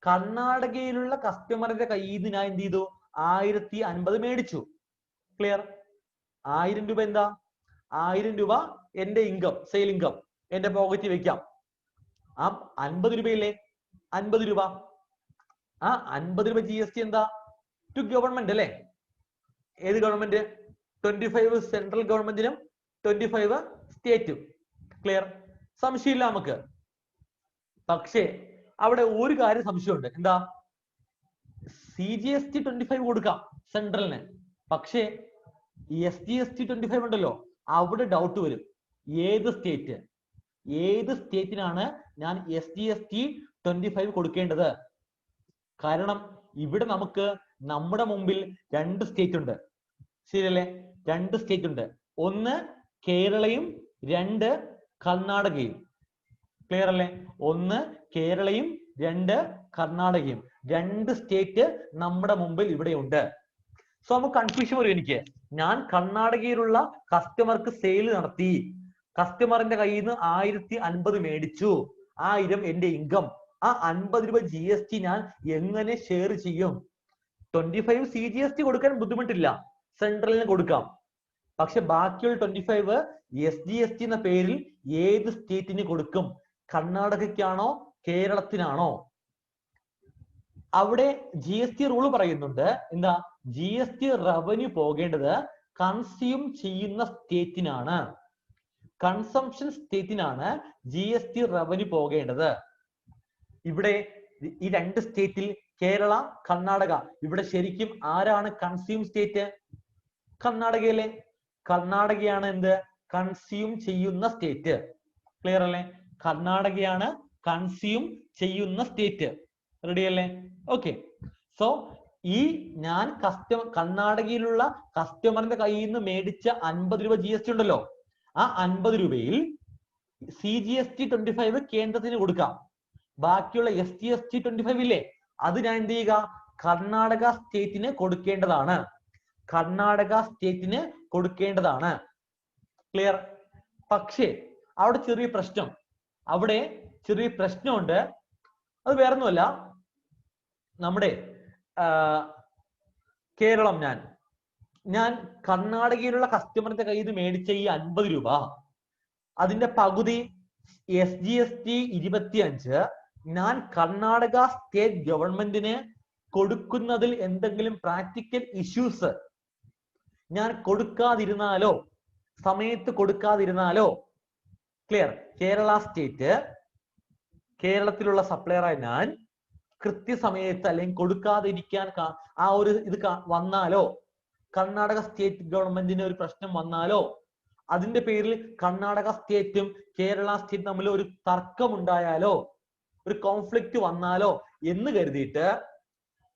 കർണാടകയിലുള്ള കസ്റ്റമറിന്റെ കയ്യിൽ നിന്ന് ഞാൻ എന്ത് ചെയ്തു, 1050 മേടിച്ചു. ക്ലിയർ? 1000 രൂപ എന്താ, 1000 രൂപ എന്റെ ഇൻകം, സെയിൽ ഇൻകം, എന്റെ പോക്കറ്റ് വെക്കാം. ആ 50 രൂപയില്ലേ, 50 രൂപ, ആ 50 രൂപ GST എന്താ, ടു ഗവൺമെന്റ് അല്ലേ? ഏത് ഗവൺമെന്റ്? 25 സെൻട്രൽ ഗവൺമെന്റിനും 25 സ്റ്റേറ്റും. ക്ലിയർ? സംശയമില്ല നമുക്ക്. പക്ഷേ അവിടെ ഒരു കാര്യം സംശയമുണ്ട്. എന്താ? CGST 25 കൊടുക്കാം സെൻട്രലിന്, പക്ഷേ SGST 25 ഉണ്ടല്ലോ, അവിടെ ഡൗട്ട് വരും. ഏത് സ്റ്റേറ്റിനാണ് ഞാൻ SGST 25 കൊടുക്കേണ്ടത്? കാരണം ഇവിടെ നമുക്ക് നമ്മുടെ മുമ്പിൽ രണ്ട് സ്റ്റേറ്റ് ഉണ്ട്, ശരിയല്ലേ? രണ്ട് സ്റ്റേറ്റ് ഉണ്ട്, ഒന്ന് കേരളയും രണ്ട് കർണാടകയും. ക്ലിയർ അല്ലേ? ഒന്ന് കേരളയും രണ്ട് കർണാടകയും, രണ്ട് സ്റ്റേറ്റ് നമ്മുടെ മുമ്പിൽ ഇവിടെ ഉണ്ട്. സോ നമുക്ക് കൺഫ്യൂഷൻ വരും. എനിക്ക് ഞാൻ കർണാടകയിലുള്ള കസ്റ്റമർക്ക് സെയിൽ നടത്തി, കസ്റ്റമറിന്റെ കയ്യിൽ നിന്ന് 1050 മേടിച്ചു, 1000 എന്റെ ഇൻകം. ആ 50 രൂപ GST ഞാൻ എങ്ങനെ ഷെയർ ചെയ്യും? 25 CGST കൊടുക്കാൻ ബുദ്ധിമുട്ടില്ല, സെൻട്രലിന് കൊടുക്കാം. പക്ഷെ ബാക്കിയുള്ള 25 SGST എന്ന പേരിൽ ഏത് സ്റ്റേറ്റിന് കൊടുക്കും? കർണാടകയ്ക്കാണോ കേരളത്തിനാണോ? അവിടെ GST റൂൾ പറയുന്നുണ്ട്. എന്താ? GST റവന്യൂ പോകേണ്ടത് കൺസ്യൂം ചെയ്യുന്ന സ്റ്റേറ്റിനാണ്, കൺസംഷൻ സ്റ്റേറ്റിനാണ് GST റവന്യൂ പോകേണ്ടത്. ഇവിടെ ഈ രണ്ട് സ്റ്റേറ്റിൽ കേരള, കർണാടക, ഇവിടെ ശരിക്കും ആരാണ് കൺസ്യൂം സ്റ്റേറ്റ്? കർണാടകയിലെ. കർണാടകയാണ് എന്ത്? കൺസ്യൂം ചെയ്യുന്ന സ്റ്റേറ്റ്. ക്ലിയർ അല്ലേ? കർണാടകയാണ് കൺസ്യൂം ചെയ്യുന്ന സ്റ്റേറ്റ്. റെഡി അല്ലേ? ഓക്കെ. സോ ഈ ഞാൻ കർണാടകയിലുള്ള കസ്റ്റമറിന്റെ കയ്യിൽ നിന്ന് മേടിച്ച 50 രൂപ GST ഉണ്ടല്ലോ, ആ 50 രൂപയിൽ CGST 25 കേന്ദ്രത്തിന് കൊടുക്കാം. ബാക്കിയുള്ള SGST 25 ഇല്ലേ, അത് ഞാൻ എന്ത് ചെയ്യുക, കർണാടക സ്റ്റേറ്റിന് കൊടുക്കേണ്ടതാണ്. കർണാടക സ്റ്റേറ്റിന് കൊടുക്കേണ്ടതാണ്. ക്ലിയർ? പക്ഷേ അവിടെ ചെറിയ പ്രശ്നമുണ്ട്. അത് വേറൊന്നുമല്ല, നമ്മുടെ കേരളം ഞാൻ കർണാടകയിലുള്ള കസ്റ്റമറിന്റെ കയ്യിൽ നിന്ന് മേടിച്ച ഈ 50 രൂപ, അതിന്റെ പകുതി SGST 25 ഞാൻ കർണാടക സ്റ്റേറ്റ് ഗവൺമെന്റിന് കൊടുക്കുന്നതിൽ എന്തെങ്കിലും പ്രാക്ടിക്കൽ ഇഷ്യൂസ് ഞാൻ കൊടുക്കാതിരുന്നാലോ, സമയത്ത് കൊടുക്കാതിരുന്നാലോ, ക്ലിയർ, കേരള സ്റ്റേറ്റ്, കേരളത്തിലുള്ള സപ്ലയറായി ഞാൻ കൃത്യസമയത്ത് അല്ലെങ്കിൽ കൊടുക്കാതിരിക്കാൻ ആ ഒരു ഇത് വന്നാലോ, കർണാടക സ്റ്റേറ്റ് ഗവൺമെന്റിന് ഒരു പ്രശ്നം വന്നാലോ, അതിന്റെ പേരിൽ കർണാടക സ്റ്റേറ്റും കേരള സ്റ്റേറ്റും തമ്മിൽ ഒരു തർക്കമുണ്ടായാലോ, ഒരു കോൺഫ്ലിക്റ്റ് വന്നാലോ എന്ന് കരുതിയിട്ട്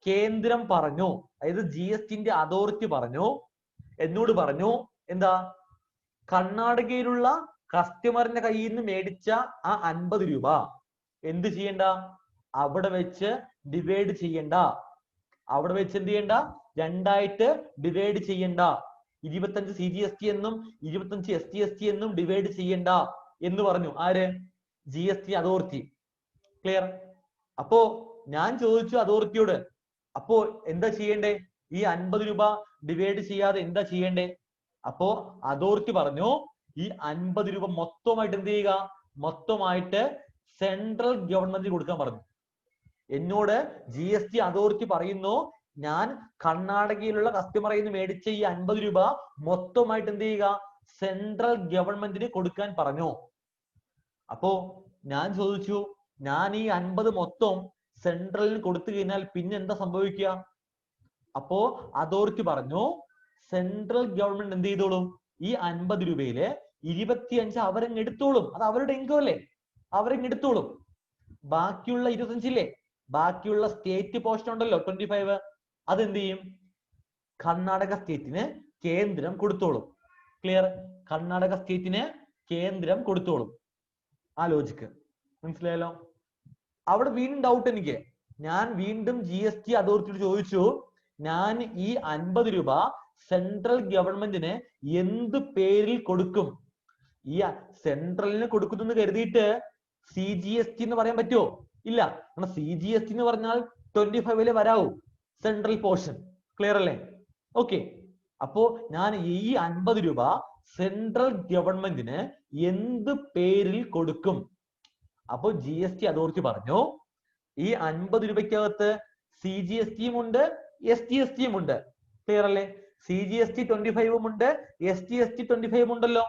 കേന്ദ്രം പറഞ്ഞു, അതായത് GSTന്റെ അതോറിറ്റി എന്നോട് പറഞ്ഞു, എന്താ, കർണാടകയിലുള്ള കസ്റ്റമറിന്റെ കയ്യിൽ നിന്ന് മേടിച്ച ആ 50 രൂപ എന്ത് ചെയ്യണ്ട, അവിടെ വെച്ച് ഡിവൈഡ് ചെയ്യണ്ട. അവിടെ വെച്ച് എന്ത് ചെയ്യണ്ട, രണ്ടായിട്ട് ഡിവൈഡ് ചെയ്യണ്ട. 25 CGST എന്നും 25 SGST എന്നും ഡിവൈഡ് ചെയ്യണ്ട എന്ന് പറഞ്ഞു. ആര്? GST authority. ക്ലിയർ? അപ്പോ ഞാൻ ചോദിച്ചു അതോറിറ്റിയോട്, അപ്പോ എന്താ ചെയ്യണ്ടേ, ഈ 50 രൂപ ഡിവൈഡ് ചെയ്യാതെ എന്താ ചെയ്യണ്ടേ? അപ്പോ അതോറിറ്റി പറഞ്ഞു, ഈ 50 രൂപ മൊത്തമായിട്ട് എന്ത് ചെയ്യുക, മൊത്തമായിട്ട് സെൻട്രൽ ഗവൺമെന്റിന് കൊടുക്കാൻ പറഞ്ഞു. എന്നോട് GST അതോറിറ്റി പറയുന്നു, ഞാൻ കർണാടകയിലുള്ള കസ്റ്റമറിൽ നിന്ന് മേടിച്ച ഈ 50 രൂപ മൊത്തമായിട്ട് എന്ത് ചെയ്യുക, സെൻട്രൽ ഗവൺമെന്റിന് കൊടുക്കാൻ പറഞ്ഞു. അപ്പോ ഞാൻ ചോദിച്ചു, ഞാൻ ഈ 50 മൊത്തം സെൻട്രലിന് കൊടുത്തു കഴിഞ്ഞാൽ പിന്നെ എന്താ സംഭവിക്കുക? അപ്പോ അതോറിറ്റി പറഞ്ഞു, സെൻട്രൽ ഗവൺമെന്റ് എന്ത് ചെയ്തോളും, ഈ 50 രൂപയില് 25 അവരങ്ങ് എടുത്തോളും. അത് അവരുടെ ഇൻകം അല്ലേ, അവരങ്ങ് എടുത്തോളും. ബാക്കിയുള്ള 25 ഇല്ലേ, ബാക്കിയുള്ള സ്റ്റേറ്റ് പോർഷൻ ഉണ്ടല്ലോ 25, അതെന്ത് ചെയ്യും, കർണാടക സ്റ്റേറ്റിന് കേന്ദ്രം കൊടുത്തോളും. ക്ലിയർ? കർണാടക സ്റ്റേറ്റിന് കേന്ദ്രം കൊടുത്തോളും. ആ ലോജിക്ക് മനസ്സിലായല്ലോ? അവിടെ വീണ്ടും ഡൗട്ട് എനിക്ക്. ഞാൻ വീണ്ടും GST അതോറിറ്റിയോട് ചോദിച്ചു, ഞാൻ ഈ 50 രൂപ സെൻട്രൽ ഗവൺമെന്റിന് എന്ത് പേരിൽ കൊടുക്കും? ഈ സെൻട്രലിന് കൊടുക്കുന്നു കരുതിയിട്ട് CGST എന്ന് പറയാൻ പറ്റുമോ? ഇല്ല. കാരണം CGST എന്ന് പറഞ്ഞാൽ 25 വരാവൂ സെൻട്രൽ പോർഷൻ. ക്ലിയർ അല്ലേ? ഓക്കെ. അപ്പോ ഞാൻ ഈ 50 രൂപ സെൻട്രൽ ഗവൺമെന്റിന് എന്ത് പേരിൽ കൊടുക്കും? അപ്പോ GST അതോറിറ്റി പറഞ്ഞു, ഈ 50 രൂപയ്ക്കകത്ത് CGSTയും ഉണ്ട്, SGSTയും ഉണ്ട്. ക്ലിയർ അല്ലേ? CGST 25 ഉണ്ട്, SGST 25 ഉണ്ടല്ലോ,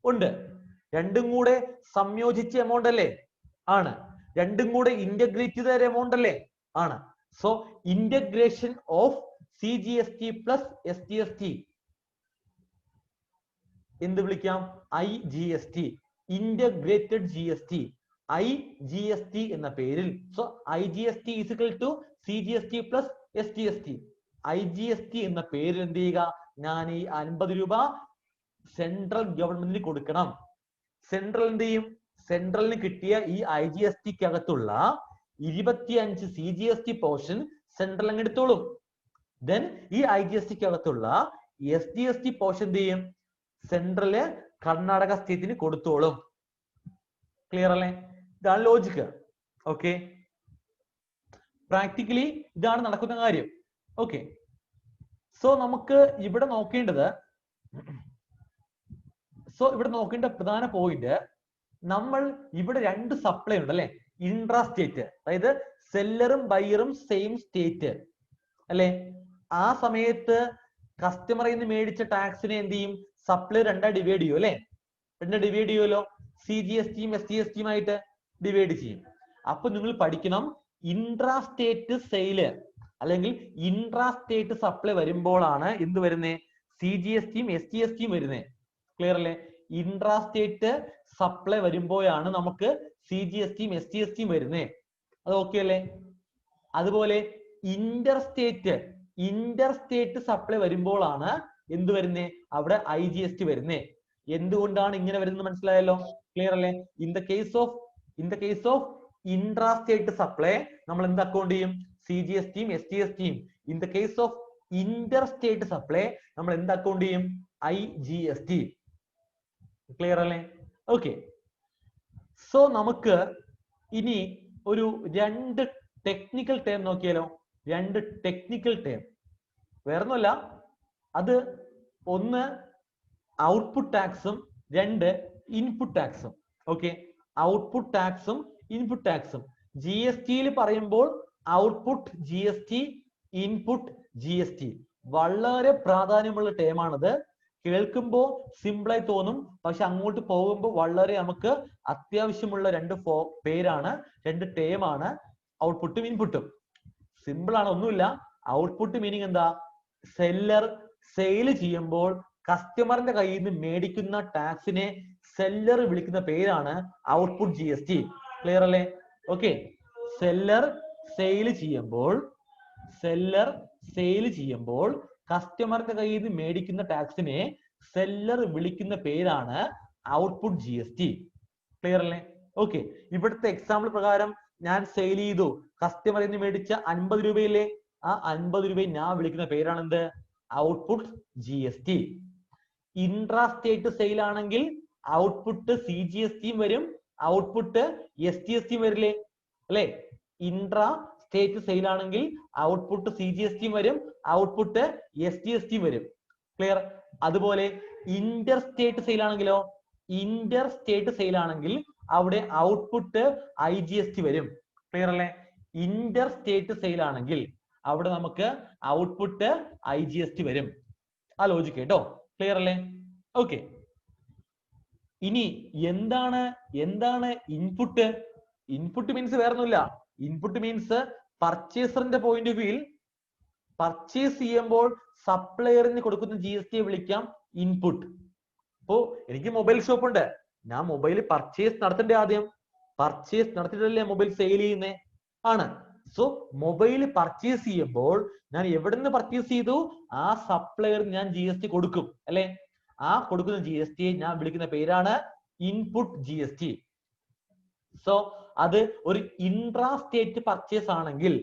ഉണ്ട്. രണ്ടും കൂടെ സംയോജിച്ച എമൗണ്ട് അല്ലേ? ആണ്. രണ്ടും കൂടെ ഇന്റഗ്രേറ്റ് ചെയ്ത എമൗണ്ട് അല്ലേ? ആണ്. So integration of CGST plus SGST എന്ത് വിളിക്കാം? IGST, ഇന്റഗ്രേറ്റഡ് GST, IGST എന്ന പേരിൽ. So IGST is equal to CGST plus SGST. IGST എന്ന പേരിൽ എന്ത് ചെയ്യുക, ഞാൻ ഈ 50 രൂപ സെൻട്രൽ ഗവൺമെന്റിന് കൊടുക്കണം. സെൻട്രൽ എന്ത് ചെയ്യും, സെൻട്രലിന് കിട്ടിയ ഈ IGSTക്ക് അകത്തുള്ള 25 CGST പോർഷൻ സെൻട്രൽ അങ്ങ് എടുത്തോളും. ദെൻ ഈ IGSTക്ക് അകത്തുള്ള SGST പോർഷൻ എന്ത് ചെയ്യും, സെൻട്രല് കർണാടക സ്റ്റേറ്റിന് കൊടുത്തോളും. ക്ലിയർ അല്ലേ? ഇതാണ് ലോജിക്ക്. ഓക്കെ, പ്രാക്ടിക്കലി ഇതാണ് നടക്കുന്ന കാര്യം. ഓക്കെ, സോ നമുക്ക് ഇവിടെ നോക്കേണ്ട പ്രധാന പോയിന്റ്, നമ്മൾ ഇവിടെ രണ്ട് സപ്ലൈ ഉണ്ട് അല്ലെ, ഇൻട്രാ സ്റ്റേറ്റ്, അതായത് സെല്ലറും ബയറും സെയിം സ്റ്റേറ്റ് അല്ലെ. ആ സമയത്ത് കസ്റ്റമറിൽ നിന്ന് മേടിച്ച ടാക്സിനെ എന്ത് ചെയ്യും, സപ്ലൈ രണ്ടായി ഡിവൈഡ് ചെയ്യും അല്ലെ, ഡിവൈഡ് ചെയ്യുമല്ലോ, CGSTയും SGSTയും ആയിട്ട് ഡിവൈഡ് ചെയ്യും. അപ്പൊ നിങ്ങൾ പഠിക്കണം, ഇൻട്രാ സ്റ്റേറ്റ് സെയില് അല്ലെങ്കിൽ ഇൻട്രാ സ്റ്റേറ്റ് സപ്ലൈ വരുമ്പോഴാണ് എന്ത് വരുന്നേ, CGSTയും SGSTയും വരുന്നേ. ക്ലിയർ അല്ലേ? ഇൻട്രാസ്റ്റേറ്റ് സപ്ലൈ വരുമ്പോഴാണ് നമുക്ക് CGST യും SGST യും വരുന്നേ. അത് ഓക്കെ അല്ലേ? അതുപോലെ ഇന്റർസ്റ്റേറ്റ് സപ്ലൈ വരുമ്പോഴാണ് എന്ത് വരുന്നേ? അവിടെ IGST വരുന്നേ. എന്തുകൊണ്ടാണ് ഇങ്ങനെ വരുന്നത് മനസ്സിലായല്ലോ? ക്ലിയർ അല്ലേ? In the case of intrastate supply നമ്മൾ എന്ത് അക്കൗണ്ട് ചെയ്യും? CGST യും SGST യും. In the case of interstate supply നമ്മൾ എന്ത് അക്കൗണ്ട് ചെയ്യും? IGST. ക്ലിയർ അല്ലേ? ഓക്കെ. സോ നമുക്ക് ഇനി ഒരു രണ്ട് ടെക്നിക്കൽ ടേം നോക്കിയാലോ? രണ്ട് ടെക്നിക്കൽ ടേം വേറൊന്നുമല്ല, അത് ഒന്ന് ഔട്ട്പുട്ട് ടാക്സും രണ്ട് ഇൻപുട്ട് ടാക്സും. ഓക്കെ, ഔട്ട്പുട്ട് ടാക്സും ഇൻപുട്ട് ടാക്സും. GST-യിൽ പറയുമ്പോൾ ഔട്ട്പുട്ട് GST, ഇൻപുട്ട് GST. വളരെ പ്രാധാന്യമുള്ള ടേമാണത്. കേൾക്കുമ്പോൾ സിമ്പിളായി തോന്നും, പക്ഷെ അങ്ങോട്ട് പോകുമ്പോൾ വളരെ നമുക്ക് അത്യാവശ്യമുള്ള രണ്ട് പേരാണ്, രണ്ട് ടേമാണ് ഔട്ട്പുട്ടും ഇൻപുട്ടും. സിമ്പിൾ ആണ്, ഒന്നുമില്ല. ഔട്ട്പുട്ട് മീനിങ് എന്താ? സെല്ലർ സെയിൽ ചെയ്യുമ്പോൾ കസ്റ്റമറിന്റെ കയ്യിൽ നിന്ന് മേടിക്കുന്ന ടാക്സിനെ സെല്ലർ വിളിക്കുന്ന പേരാണ് ഔട്ട്പുട്ട് GST. ക്ലിയർ അല്ലേ? ഓക്കെ, സെല്ലർ സെയിൽ ചെയ്യുമ്പോൾ കസ്റ്റമറിന്റെ കയ്യിൽ നിന്ന് മേടിക്കുന്ന ടാക്സിനെ സെല്ലർ വിളിക്കുന്ന പേരാണ് ഔട്ട്പുട്ട് GST. ക്ലിയർ അല്ലേ? ഓക്കെ, ഇവിടുത്തെ എക്സാമ്പിൾ പ്രകാരം ഞാൻ സെയിൽ ചെയ്തു, കസ്റ്റമറിൽ നിന്ന് മേടിച്ച 50 രൂപയില്ലേ, ആ 50 രൂപയെ ഞാൻ വിളിക്കുന്ന പേരാണ് എന്ത്? Output GST. ഇൻട്രാസ്റ്റേറ്റ് സെയിൽ ആണെങ്കിൽ ഔട്ട്പുട്ട് CGST വരും, ഔട്ട്പുട്ട് SGST വരില്ലേ? അല്ലെ? ഇൻട്രാ സ്റ്റേറ്റ് സെയിൽ ആണെങ്കിൽ ഔട്ട്പുട്ട് CGST വരും, ഔട്ട്പുട്ട് SGST വരും. ക്ലിയർ? അതുപോലെ ഇന്റർസ്റ്റേറ്റ് സെയിൽ ആണെങ്കിലോ? ഇന്റർസ്റ്റേറ്റ് സെയിൽ ആണെങ്കിൽ അവിടെ ഔട്ട്പുട്ട് IGST വരും. ക്ലിയർ അല്ലേ? ഇന്റർസ്റ്റേറ്റ് സെയിൽ ആണെങ്കിൽ അവിടെ നമുക്ക് ഔട്ട്പുട്ട് IGST വരും. ആ ലോജിക്ക് കേട്ടോ. ക്ലിയർ അല്ലേ? ഓക്കെ. ഇനി എന്താണ് ഇൻപുട്ട്? ഇൻപുട്ട് മീൻസ് വേറൊന്നുമില്ല. ഇൻപുട്ട് മീൻസ് പർച്ചേസറിന്റെ പോയിന്റ് ഓഫ് വ്യൂയിൽ പർച്ചേസ് ചെയ്യുമ്പോൾ സപ്ലയറിന് കൊടുക്കുന്ന GST വിളിക്കാം ഇൻപുട്ട്. ഇപ്പോ എനിക്ക് മൊബൈൽ ഷോപ്പ് ഉണ്ട്, ഞാൻ മൊബൈൽ പർച്ചേസ് നടത്തണ്ടേ? ആദ്യം പർച്ചേസ് നടത്തിയിട്ടല്ലേ മൊബൈൽ സെയിൽ ചെയ്യുന്നേ? ആണ്. സോ മൊബൈൽ പർച്ചേസ് ചെയ്യുമ്പോൾ ഞാൻ എവിടെ നിന്ന് പർച്ചേസ് ചെയ്തു, ആ സപ്ലയറിന് ഞാൻ GST കൊടുക്കും അല്ലെ? ആ കൊടുക്കുന്ന GST ഞാൻ വിളിക്കുന്ന പേരാണ് ഇൻപുട്ട് GST. സോ അത് ഒരു ഇൻട്രാസ്റ്റേറ്റ് പർച്ചേസ് ആണെങ്കിൽ,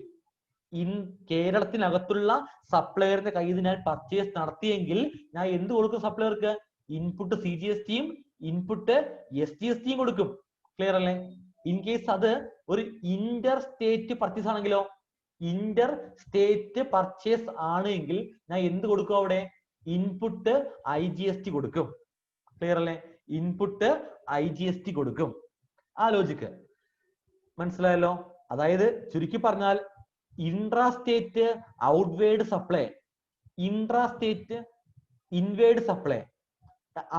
കേരളത്തിനകത്തുള്ള സപ്ലയറിന്റെ കയ്യിൽ നിന്ന് ഞാൻ പർച്ചേസ് നടത്തിയെങ്കിൽ ഞാൻ എന്ത് കൊടുക്കും സപ്ലയർക്ക്? ഇൻപുട്ട് CGST യും ഇൻപുട്ട് SGST യും കൊടുക്കും. ക്ലിയർ അല്ലേ? ഇൻ കേസ് അത് ഒരു ഇന്റർ സ്റ്റേറ്റ് പർച്ചേസ് ആണെങ്കിലോ? ഇന്റർ സ്റ്റേറ്റ് പർച്ചേസ് ആണെങ്കിൽ ഞാൻ എന്ത് കൊടുക്കും അവിടെ? ഇൻപുട്ട് IGST കൊടുക്കും. ക്ലിയർ അല്ലേ? ഇൻപുട്ട് IGST കൊടുക്കും. ആ ലോജിക്ക് മനസ്സിലായല്ലോ? അതായത് ചുരുക്കി പറഞ്ഞാൽ intrastate outward supply, intrastate inward supply.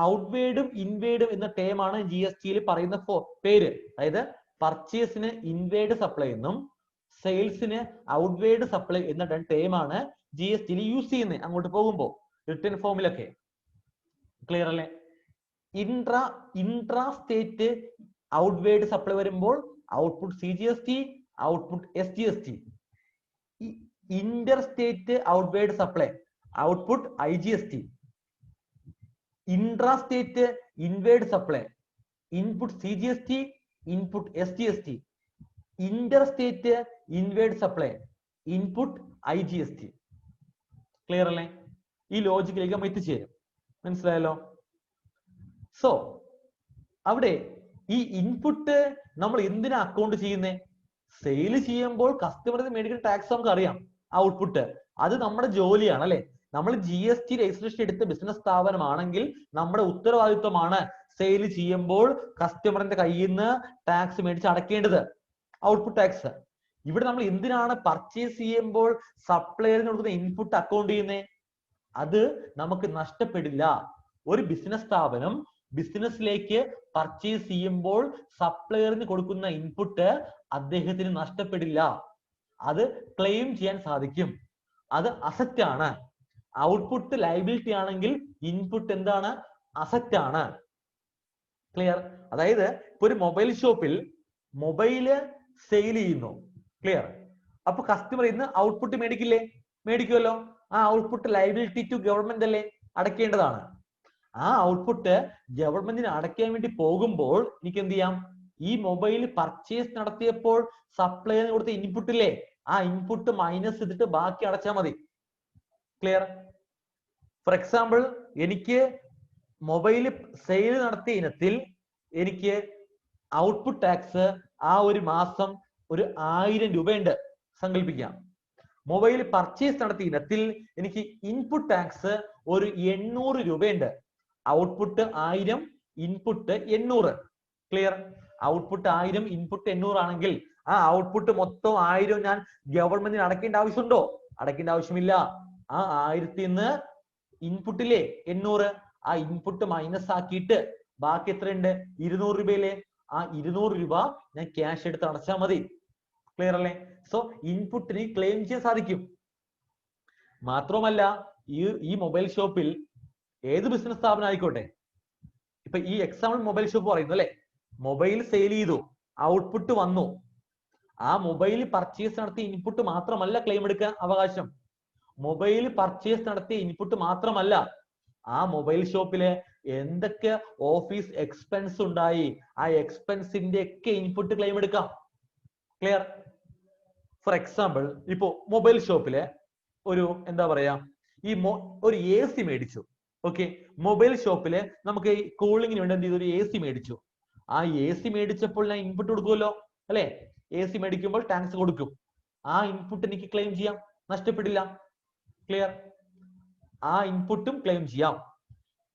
ഔട്ട്വേർഡും ഇൻവേർഡും എന്ന ടേമാണ് GST-യിൽ പറയുന്ന പേര്. അതായത് പർച്ചേസിന് ഇൻവേർഡ് സപ്ലൈ എന്നും സെയിൽസിന് ഔട്ട്വേർഡ് സപ്ലൈ എന്ന ടേമാണ് GST-യിൽ യൂസ് ചെയ്യുന്നത് അങ്ങോട്ട് പോകുമ്പോൾ റിട്ടേൺ ഫോമിലൊക്കെ. ക്ലിയർ അല്ലേ? ഇൻട്രാസ്റ്റേറ്റ് ഔട്ട്വേർഡ് സപ്ലൈ വരുമ്പോൾ ഔട്ട്പുട്ട് CGST, output SGST. Interstate outward supply output IGST. Intrastate inward supply input CGST, input SGST. Interstate inward supply input IGST. Clear അല്ലേ? ഈ ലോജിക്കിലേക്ക് നമ്മൾ എത്തിച്ചേരും. മനസ്സിലായല്ലോ? സോ അവിടെ ഈ ഇൻപുട്ട് നമ്മൾ എന്തിനാ അക്കൗണ്ട് ചെയ്യുന്നേ? സെയിൽ ചെയ്യുമ്പോൾ കസ്റ്റമറിന് മേടിക്കുന്ന ടാക്സ് നമുക്ക് അറിയാം, ഔട്ട്പുട്ട്. അത് നമ്മുടെ ജോലിയാണ് അല്ലെ? നമ്മൾ GST രജിസ്ട്രേഷൻ എടുത്ത ബിസിനസ് സ്ഥാപനമാണെങ്കിൽ നമ്മുടെ ഉത്തരവാദിത്വമാണ് സെയിൽ ചെയ്യുമ്പോൾ കസ്റ്റമറിന്റെ കയ്യിൽ നിന്ന് ടാക്സ് മേടിച്ച് അടക്കേണ്ടത്, ഔട്ട്പുട്ട് ടാക്സ്. ഇവിടെ നമ്മൾ എന്തിനാണ് പർച്ചേസ് ചെയ്യുമ്പോൾ സപ്ലയറിന് കൊടുക്കുന്ന ഇൻപുട്ട് അക്കൗണ്ട് ചെയ്യുന്നത്? അത് നമുക്ക് നഷ്ടപ്പെടില്ല. ഒരു ബിസിനസ് സ്ഥാപനം ബിസിനസ്സിലേക്ക് പർച്ചേസ് ചെയ്യുമ്പോൾ സപ്ലയറിന് കൊടുക്കുന്ന ഇൻപുട്ട് അദ്ദേഹത്തിന് നഷ്ടപ്പെടില്ല. അത് ക്ലെയിം ചെയ്യാൻ സാധിക്കും. അത് അസറ്റ് ആണ്. ഔട്ട്പുട്ട് ലയബിലിറ്റി ആണെങ്കിൽ ഇൻപുട്ട് എന്താണ്? അസറ്റ് ആണ്. ക്ലിയർ? അതായത് ഇപ്പൊ ഒരു മൊബൈൽ ഷോപ്പിൽ മൊബൈല് സെയിൽ ചെയ്യുന്നു. ക്ലിയർ? അപ്പൊ കസ്റ്റമർ ഇന്ന് ഔട്ട്പുട്ട് മേടിക്കില്ലേ? മേടിക്കുമല്ലോ. ആ ഔട്ട്പുട്ട് ലയബിലിറ്റി ടു ഗവൺമെന്റ് അല്ലേ? അടയ്ക്കേണ്ടതാണ്. ആ ഔട്ട്പുട്ട് ഗവൺമെന്റിന് അടയ്ക്കാൻ വേണ്ടി പോകുമ്പോൾ എനിക്ക് എന്ത് ചെയ്യാം? ഈ മൊബൈൽ പർച്ചേസ് നടത്തിയപ്പോൾ സപ്ലൈന് കൊടുത്ത ഇൻപുട്ട് ഇല്ലേ, ആ ഇൻപുട്ട് മൈനസ് ചെയ്തിട്ട് ബാക്കി അടച്ചാൽ മതി. ക്ലിയർ? ഫോർ എക്സാമ്പിൾ, എനിക്ക് മൊബൈൽ സെയിൽ നടത്തിയ ഇനത്തിൽ എനിക്ക് ഔട്ട്പുട്ട് ടാക്സ് ആ ഒരു മാസം ഒരു 1000 രൂപയുണ്ട് സങ്കല്പിക്കാം. മൊബൈൽ പർച്ചേസ് നടത്തിയ ഇനത്തിൽ എനിക്ക് ഇൻപുട്ട് ടാക്സ് ഒരു 800 രൂപയുണ്ട്. Output 1000, input 800. Clear? Output 1000, input 800 ആണെങ്കിൽ ആ ഔട്ട്പുട്ട് മൊത്തം 1000 ഞാൻ ഗവൺമെന്റിന് അടയ്ക്കേണ്ട ആവശ്യമുണ്ടോ? അടയ്ക്കേണ്ട ആവശ്യമില്ല. ആ 1000ത്തിൽ നിന്ന് ഇൻപുട്ടിലെ 800, ആ ഇൻപുട്ട് മൈനസ് ആക്കിയിട്ട് ബാക്കി എത്രയുണ്ട്? 200 രൂപയിലെ ആ 200 രൂപ ഞാൻ ക്യാഷ് എടുത്ത് അടച്ചാൽ മതി. ക്ലിയർ അല്ലേ? സോ ഇൻപുട്ടിന് ക്ലെയിം ചെയ്യാൻ സാധിക്കും. മാത്രമല്ല ഈ മൊബൈൽ ഷോപ്പിൽ ഏത് ബിസിനസ് സ്ഥാപനം ആയിക്കോട്ടെ, ഇപ്പൊ ഈ എക്സാമ്പിൾ മൊബൈൽ ഷോപ്പ് പറയുന്നു അല്ലെ, മൊബൈൽ സെയിൽ ചെയ്തു, ഔട്ട്പുട്ട് വന്നു. ആ മൊബൈൽ പർച്ചേസ് നടത്തിയ ഇൻപുട്ട് മാത്രമല്ല ക്ലെയിം എടുക്കാൻ അവകാശം. മൊബൈൽ പർച്ചേസ് നടത്തിയ ഇൻപുട്ട് മാത്രമല്ല, ആ മൊബൈൽ ഷോപ്പില് എന്തൊക്കെ ഓഫീസ് എക്സ്പെൻസ് ഉണ്ടായി, ആ എക്സ്പെൻസിന്റെ ഒക്കെ ഇൻപുട്ട് ക്ലെയിം എടുക്കാം. ക്ലിയർ? ഫോർ എക്സാമ്പിൾ, ഇപ്പോ മൊബൈൽ ഷോപ്പില് ഒരു എന്താ പറയാ, ഒരു AC മേടിച്ചു. ഓക്കെ, മൊബൈൽ ഷോപ്പില് നമുക്ക് ഈ കൂളിങ്ങിന് വേണ്ടി എന്ത് ചെയ്തു? ഒരു AC മേടിച്ചു. ആ AC മേടിച്ചപ്പോൾ ഞാൻ ഇൻപുട്ട് കൊടുക്കുമല്ലോ അല്ലെ? AC മേടിക്കുമ്പോൾ ടാക്സ് കൊടുക്കും. ആ ഇൻപുട്ട് എനിക്ക് ക്ലെയിം ചെയ്യാം, നഷ്ടപ്പെടില്ല. ക്ലിയർ? ആ ഇൻപുട്ടും ക്ലെയിം ചെയ്യാം.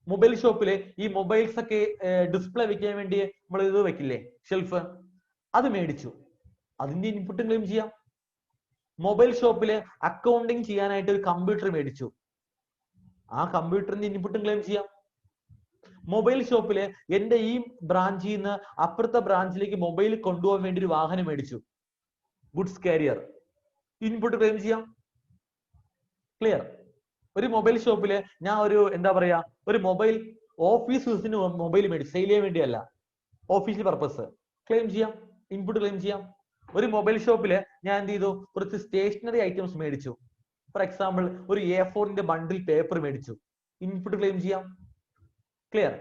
മൊബൈൽ ഷോപ്പില് ഈ മൊബൈൽസ് ഒക്കെ ഡിസ്പ്ലേ വെക്കാൻ വേണ്ടി നമ്മൾ ഇത് വെക്കില്ലേ, ഷെൽഫ്, അത് മേടിച്ചു, അതിന്റെ ഇൻപുട്ടും ക്ലെയിം ചെയ്യാം. മൊബൈൽ ഷോപ്പില് അക്കൗണ്ടിങ് ചെയ്യാനായിട്ട് ഒരു കമ്പ്യൂട്ടർ മേടിച്ചു, ആ കമ്പ്യൂട്ടറിന്റെ ഇൻപുട്ടും ക്ലെയിം ചെയ്യാം. മൊബൈൽ ഷോപ്പില് എന്റെ ഈ ബ്രാഞ്ചിൽ നിന്ന് അപ്പുറത്തെ ബ്രാഞ്ചിലേക്ക് മൊബൈൽ കൊണ്ടുപോകാൻ വേണ്ടി ഒരു വാഹനം മേടിച്ചു, ഗുഡ്സ് കാരിയർ, ഇൻപുട്ട് ക്ലെയിം ചെയ്യാം. ക്ലിയർ? ഒരു മൊബൈൽ ഷോപ്പില് ഞാൻ ഒരു എന്താ പറയാ, ഒരു മൊബൈൽ ഓഫീസ് യൂസിന് മൊബൈൽ മേടിച്ചു, സെയിൽ ചെയ്യാൻ വേണ്ടിയല്ല, ഓഫീഷ്യൽ പർപ്പസ്, ക്ലെയിം ചെയ്യാം, ഇൻപുട്ട് ക്ലെയിം ചെയ്യാം. ഒരു മൊബൈൽ ഷോപ്പില് ഞാൻ എന്ത് ചെയ്തു? കുറച്ച് സ്റ്റേഷനറി ഐറ്റംസ് മേടിച്ചു. ഫോർ എക്സാമ്പിൾ, ഒരു A4 ബണ്ടിൽ പേപ്പർ മേടിച്ചു, ഇൻപുട്ട് ക്ലെയിം ചെയ്യാം. ക്ലിയർ?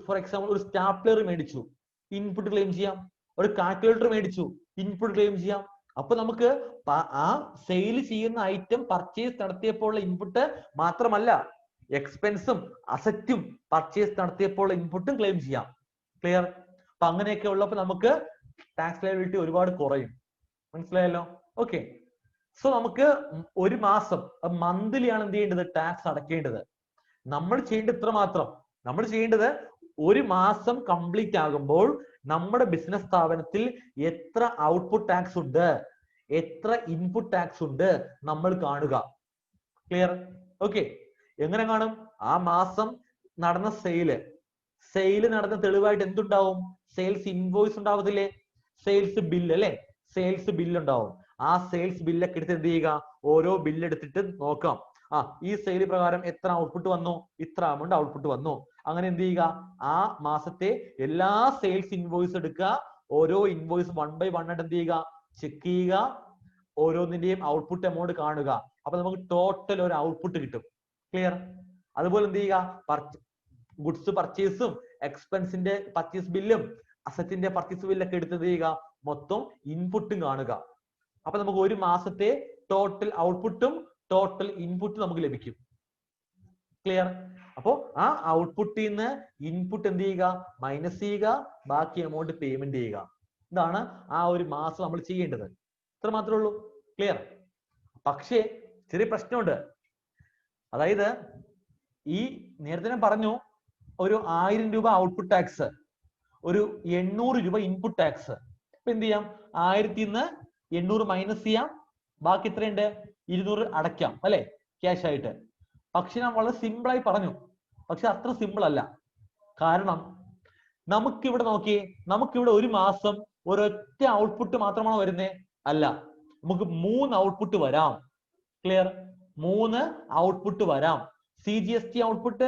ഫോർ എക്സാമ്പിൾ, ഒരു സ്റ്റാപ്ലർ മേടിച്ചു, ഇൻപുട്ട് ക്ലെയിം ചെയ്യാം. ഒരു കാൽക്കുലേറ്റർ മേടിച്ചു, ഇൻപുട്ട് ക്ലെയിം ചെയ്യാം. അപ്പൊ നമുക്ക് ആ സെയിൽ ചെയ്യുന്ന ഐറ്റം പർച്ചേസ് നടത്തിയപ്പോൾ ഇൻപുട്ട് മാത്രമല്ല, എക്സ്പെൻസും അസറ്റും പർച്ചേസ് നടത്തിയപ്പോൾ ഇൻപുട്ടും ക്ലെയിം ചെയ്യാം. ക്ലിയർ? അപ്പൊ അങ്ങനെയൊക്കെ ഉള്ളപ്പോൾ നമുക്ക് ടാക്സ് ലയബിലിറ്റി ഒരുപാട് കുറയും. മനസ്സിലായല്ലോ? ഓക്കെ. സോ നമുക്ക് ഒരു മാസം മന്ത്ലി ആണ് എന്ത് ചെയ്യേണ്ടത്? ടാക്സ് അടയ്ക്കേണ്ടത്. നമ്മൾ ചെയ്യേണ്ടത് ഇത്ര മാത്രം. നമ്മൾ ചെയ്യേണ്ടത് ഒരു മാസം കംപ്ലീറ്റ് ആകുമ്പോൾ നമ്മുടെ ബിസിനസ് സ്ഥാപനത്തിൽ എത്ര ഔട്ട്പുട്ട് ടാക്സ് ഉണ്ട്, എത്ര ഇൻപുട്ട് ടാക്സ് ഉണ്ട് നമ്മൾ കാണുക. ക്ലിയർ? ഓക്കെ. എങ്ങനെ കാണും? ആ മാസം നടന്ന സെയില് നടന്ന തെളിവായിട്ട് എന്തുണ്ടാവും? സെയിൽസ് ഇൻവോയ്സ് ഉണ്ടാവത്തില്ലേ? സെയിൽസ് ബില്ല് അല്ലെ? സെയിൽസ് ബില്ല് ഉണ്ടാവും. ആ സെയിൽസ് ബില്ലൊക്കെ എടുത്ത് എന്ത് ചെയ്യുക? ഓരോ ബില്ല് എടുത്തിട്ട് നോക്കാം. ഈ സെയിൽ പ്രകാരം എത്ര ഔട്ട്പുട്ട് വന്നു? ഇത്ര അമൗണ്ട് ഔട്ട്പുട്ട് വന്നു. അങ്ങനെ എന്ത് ചെയ്യുക? ആ മാസത്തെ എല്ലാ സെയിൽസ് ഇൻവോയ്സ് എടുക്കുക, ഓരോ ഇൻവോയ്സ് 1 by 1 ആയിട്ട് എന്ത് ചെയ്യുക? ചെക്ക് ചെയ്യുക, ഓരോന്നിന്റെയും ഔട്ട്പുട്ട് എമൗണ്ട് കാണുക. അപ്പൊ നമുക്ക് ടോട്ടൽ ഒരു ഔട്ട്പുട്ട് കിട്ടും. ക്ലിയർ? അതുപോലെ എന്ത് ചെയ്യുക? ഗുഡ്സ് പർച്ചേസും എക്സ്പെൻസിന്റെ പർച്ചേസ് ബില്ലും അസറ്റിന്റെ പർച്ചേസ് ബില്ലൊക്കെ എടുത്ത് എന്ത് ചെയ്യുക? മൊത്തം ഇൻപുട്ടും കാണുക. അപ്പൊ നമുക്ക് ഒരു മാസത്തെ ടോട്ടൽ ഔട്ട്പുട്ടും ടോട്ടൽ ഇൻപുട്ടും നമുക്ക് ലഭിക്കും. ക്ലിയർ? അപ്പോ ആ ഔട്ട്പുട്ടിൽ നിന്ന് ഇൻപുട്ട് എന്ത് ചെയ്യുക? മൈനസ് ചെയ്യുക, ബാക്കി എമൗണ്ട് പേയ്മെന്റ് ചെയ്യുക. ഇതാണ് ആ ഒരു മാസം നമ്മൾ ചെയ്യേണ്ടത്. ഇത്ര മാത്രമേ ഉള്ളൂ. ക്ലിയർ? പക്ഷേ ചെറിയ പ്രശ്നമുണ്ട്. അതായത് ഈ നേരത്തെ ഞാൻ പറഞ്ഞു, ഒരു 1000 രൂപ ഔട്ട്പുട്ട് ടാക്സ്, ഒരു 800 രൂപ ഇൻപുട്ട് ടാക്സ്. അപ്പൊ എന്ത് ചെയ്യാം? 1000ത്തിൽ നിന്ന് 800 മൈനസ് ചെയ്യാം, ബാക്കി എത്രയുണ്ട്? 200 അടയ്ക്കാം അല്ലെ, ക്യാഷ് ആയിട്ട്. പക്ഷെ ഞാൻ വളരെ സിമ്പിൾ ആയി പറഞ്ഞു, പക്ഷെ അത്ര സിമ്പിൾ അല്ല. കാരണം നമുക്കിവിടെ നോക്കിയേ, നമുക്കിവിടെ ഒരു മാസം ഒരൊറ്റ ഔട്ട്പുട്ട് മാത്രമാണോ വരുന്നേ? അല്ല, നമുക്ക് 3 ഔട്ട്പുട്ട് വരാം. ക്ലിയർ? 3 ഔട്ട്പുട്ട് വരാം. CGST output,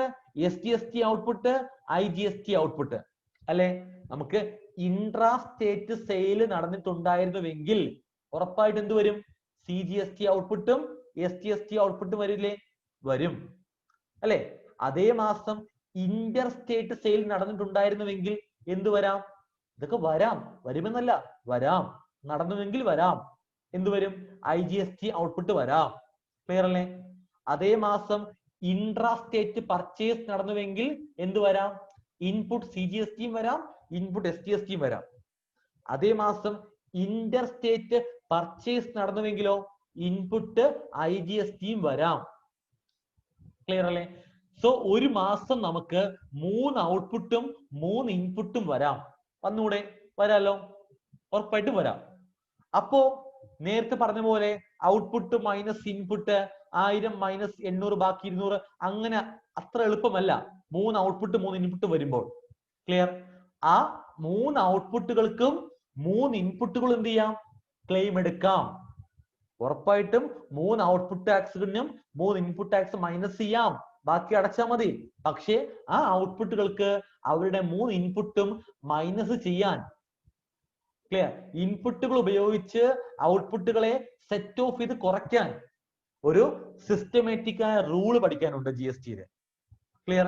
SGST output, IGST output. അല്ലെ? നമുക്ക് ഇൻട്രാ സ്റ്റേറ്റ് സെയിൽ നടന്നിട്ടുണ്ടായിരുന്നുവെങ്കിൽ ഉറപ്പായിട്ട് എന്ത് വരും? CGST ഔട്ട്പുട്ടും SGST ഔട്ട്പുട്ടും വരില്ലേ? വരും അല്ലെ? അതേ മാസം ഇന്റർ സ്റ്റേറ്റ് സെയിൽ നടന്നിട്ടുണ്ടായിരുന്നുവെങ്കിൽ എന്ത് വരാം? ഇതൊക്കെ വരാം, വരുമെന്നല്ല, വരാം, നടന്നുവെങ്കിൽ വരാം. എന്ത് വരും? IGST ഔട്ട്പുട്ട് വരാം. ക്ലിയർ അല്ലേ? അതേ മാസം ഇൻട്രാ സ്റ്റേറ്റ് പർച്ചേസ് നടന്നുവെങ്കിൽ എന്ത് വരാം? ഇൻപുട്ട് CGSTയും വരാം, ഇൻപുട്ട് SGSTയും വരാം. അതേ മാസം ഇന്റർ സ്റ്റേറ്റ് പർച്ചേസ് നടന്നുവെങ്കിലോ ഇൻപുട്ട് IGSTയും വരാം. ക്ലിയർ അല്ലേ? സോ ഒരു മാസം നമുക്ക് 3 ഔട്ട്പുട്ടും 3 ഇൻപുട്ടും വരാം. വന്നൂടെ? വരാലോ, ഉറപ്പായിട്ടും വരാം. അപ്പോ നേരത്തെ പറഞ്ഞ പോലെ ഔട്ട്പുട്ട് മൈനസ് ഇൻപുട്ട് 1000 മൈനസ് 800 ബാക്കി 200 അങ്ങനെ അത്ര എളുപ്പമല്ല 3 ഔട്ട്പുട്ട് 3 ഇൻപുട്ട് വരുമ്പോൾ. ക്ലിയർ? ആ 3 ഔട്ട്പുട്ടുകൾക്കും 3 ഇൻപുട്ടുകളും എന്ത് ചെയ്യാം? ക്ലെയിം എടുക്കാം. ഉറപ്പായിട്ടും 3 ഔട്ട്പുട്ട് ടാക്സിനും 3 ഇൻപുട്ട് ടാക്സ് മൈനസ് ചെയ്യാം, ബാക്കി അടച്ചാൽ മതി. പക്ഷേ ആ ഔട്ട്പുട്ടുകൾക്ക് അവരുടെ 3 ഇൻപുട്ടും മൈനസ് ചെയ്യാൻ, ക്ലിയർ, ഇൻപുട്ടുകൾ ഉപയോഗിച്ച് ഔട്ട്പുട്ടുകളെ സെറ്റ് ഓഫ് ചെയ്ത് കുറയ്ക്കാൻ ഒരു സിസ്റ്റമാറ്റിക് ആയ റൂള് പഠിക്കാനുണ്ട് GSTയിൽ. ക്ലിയർ?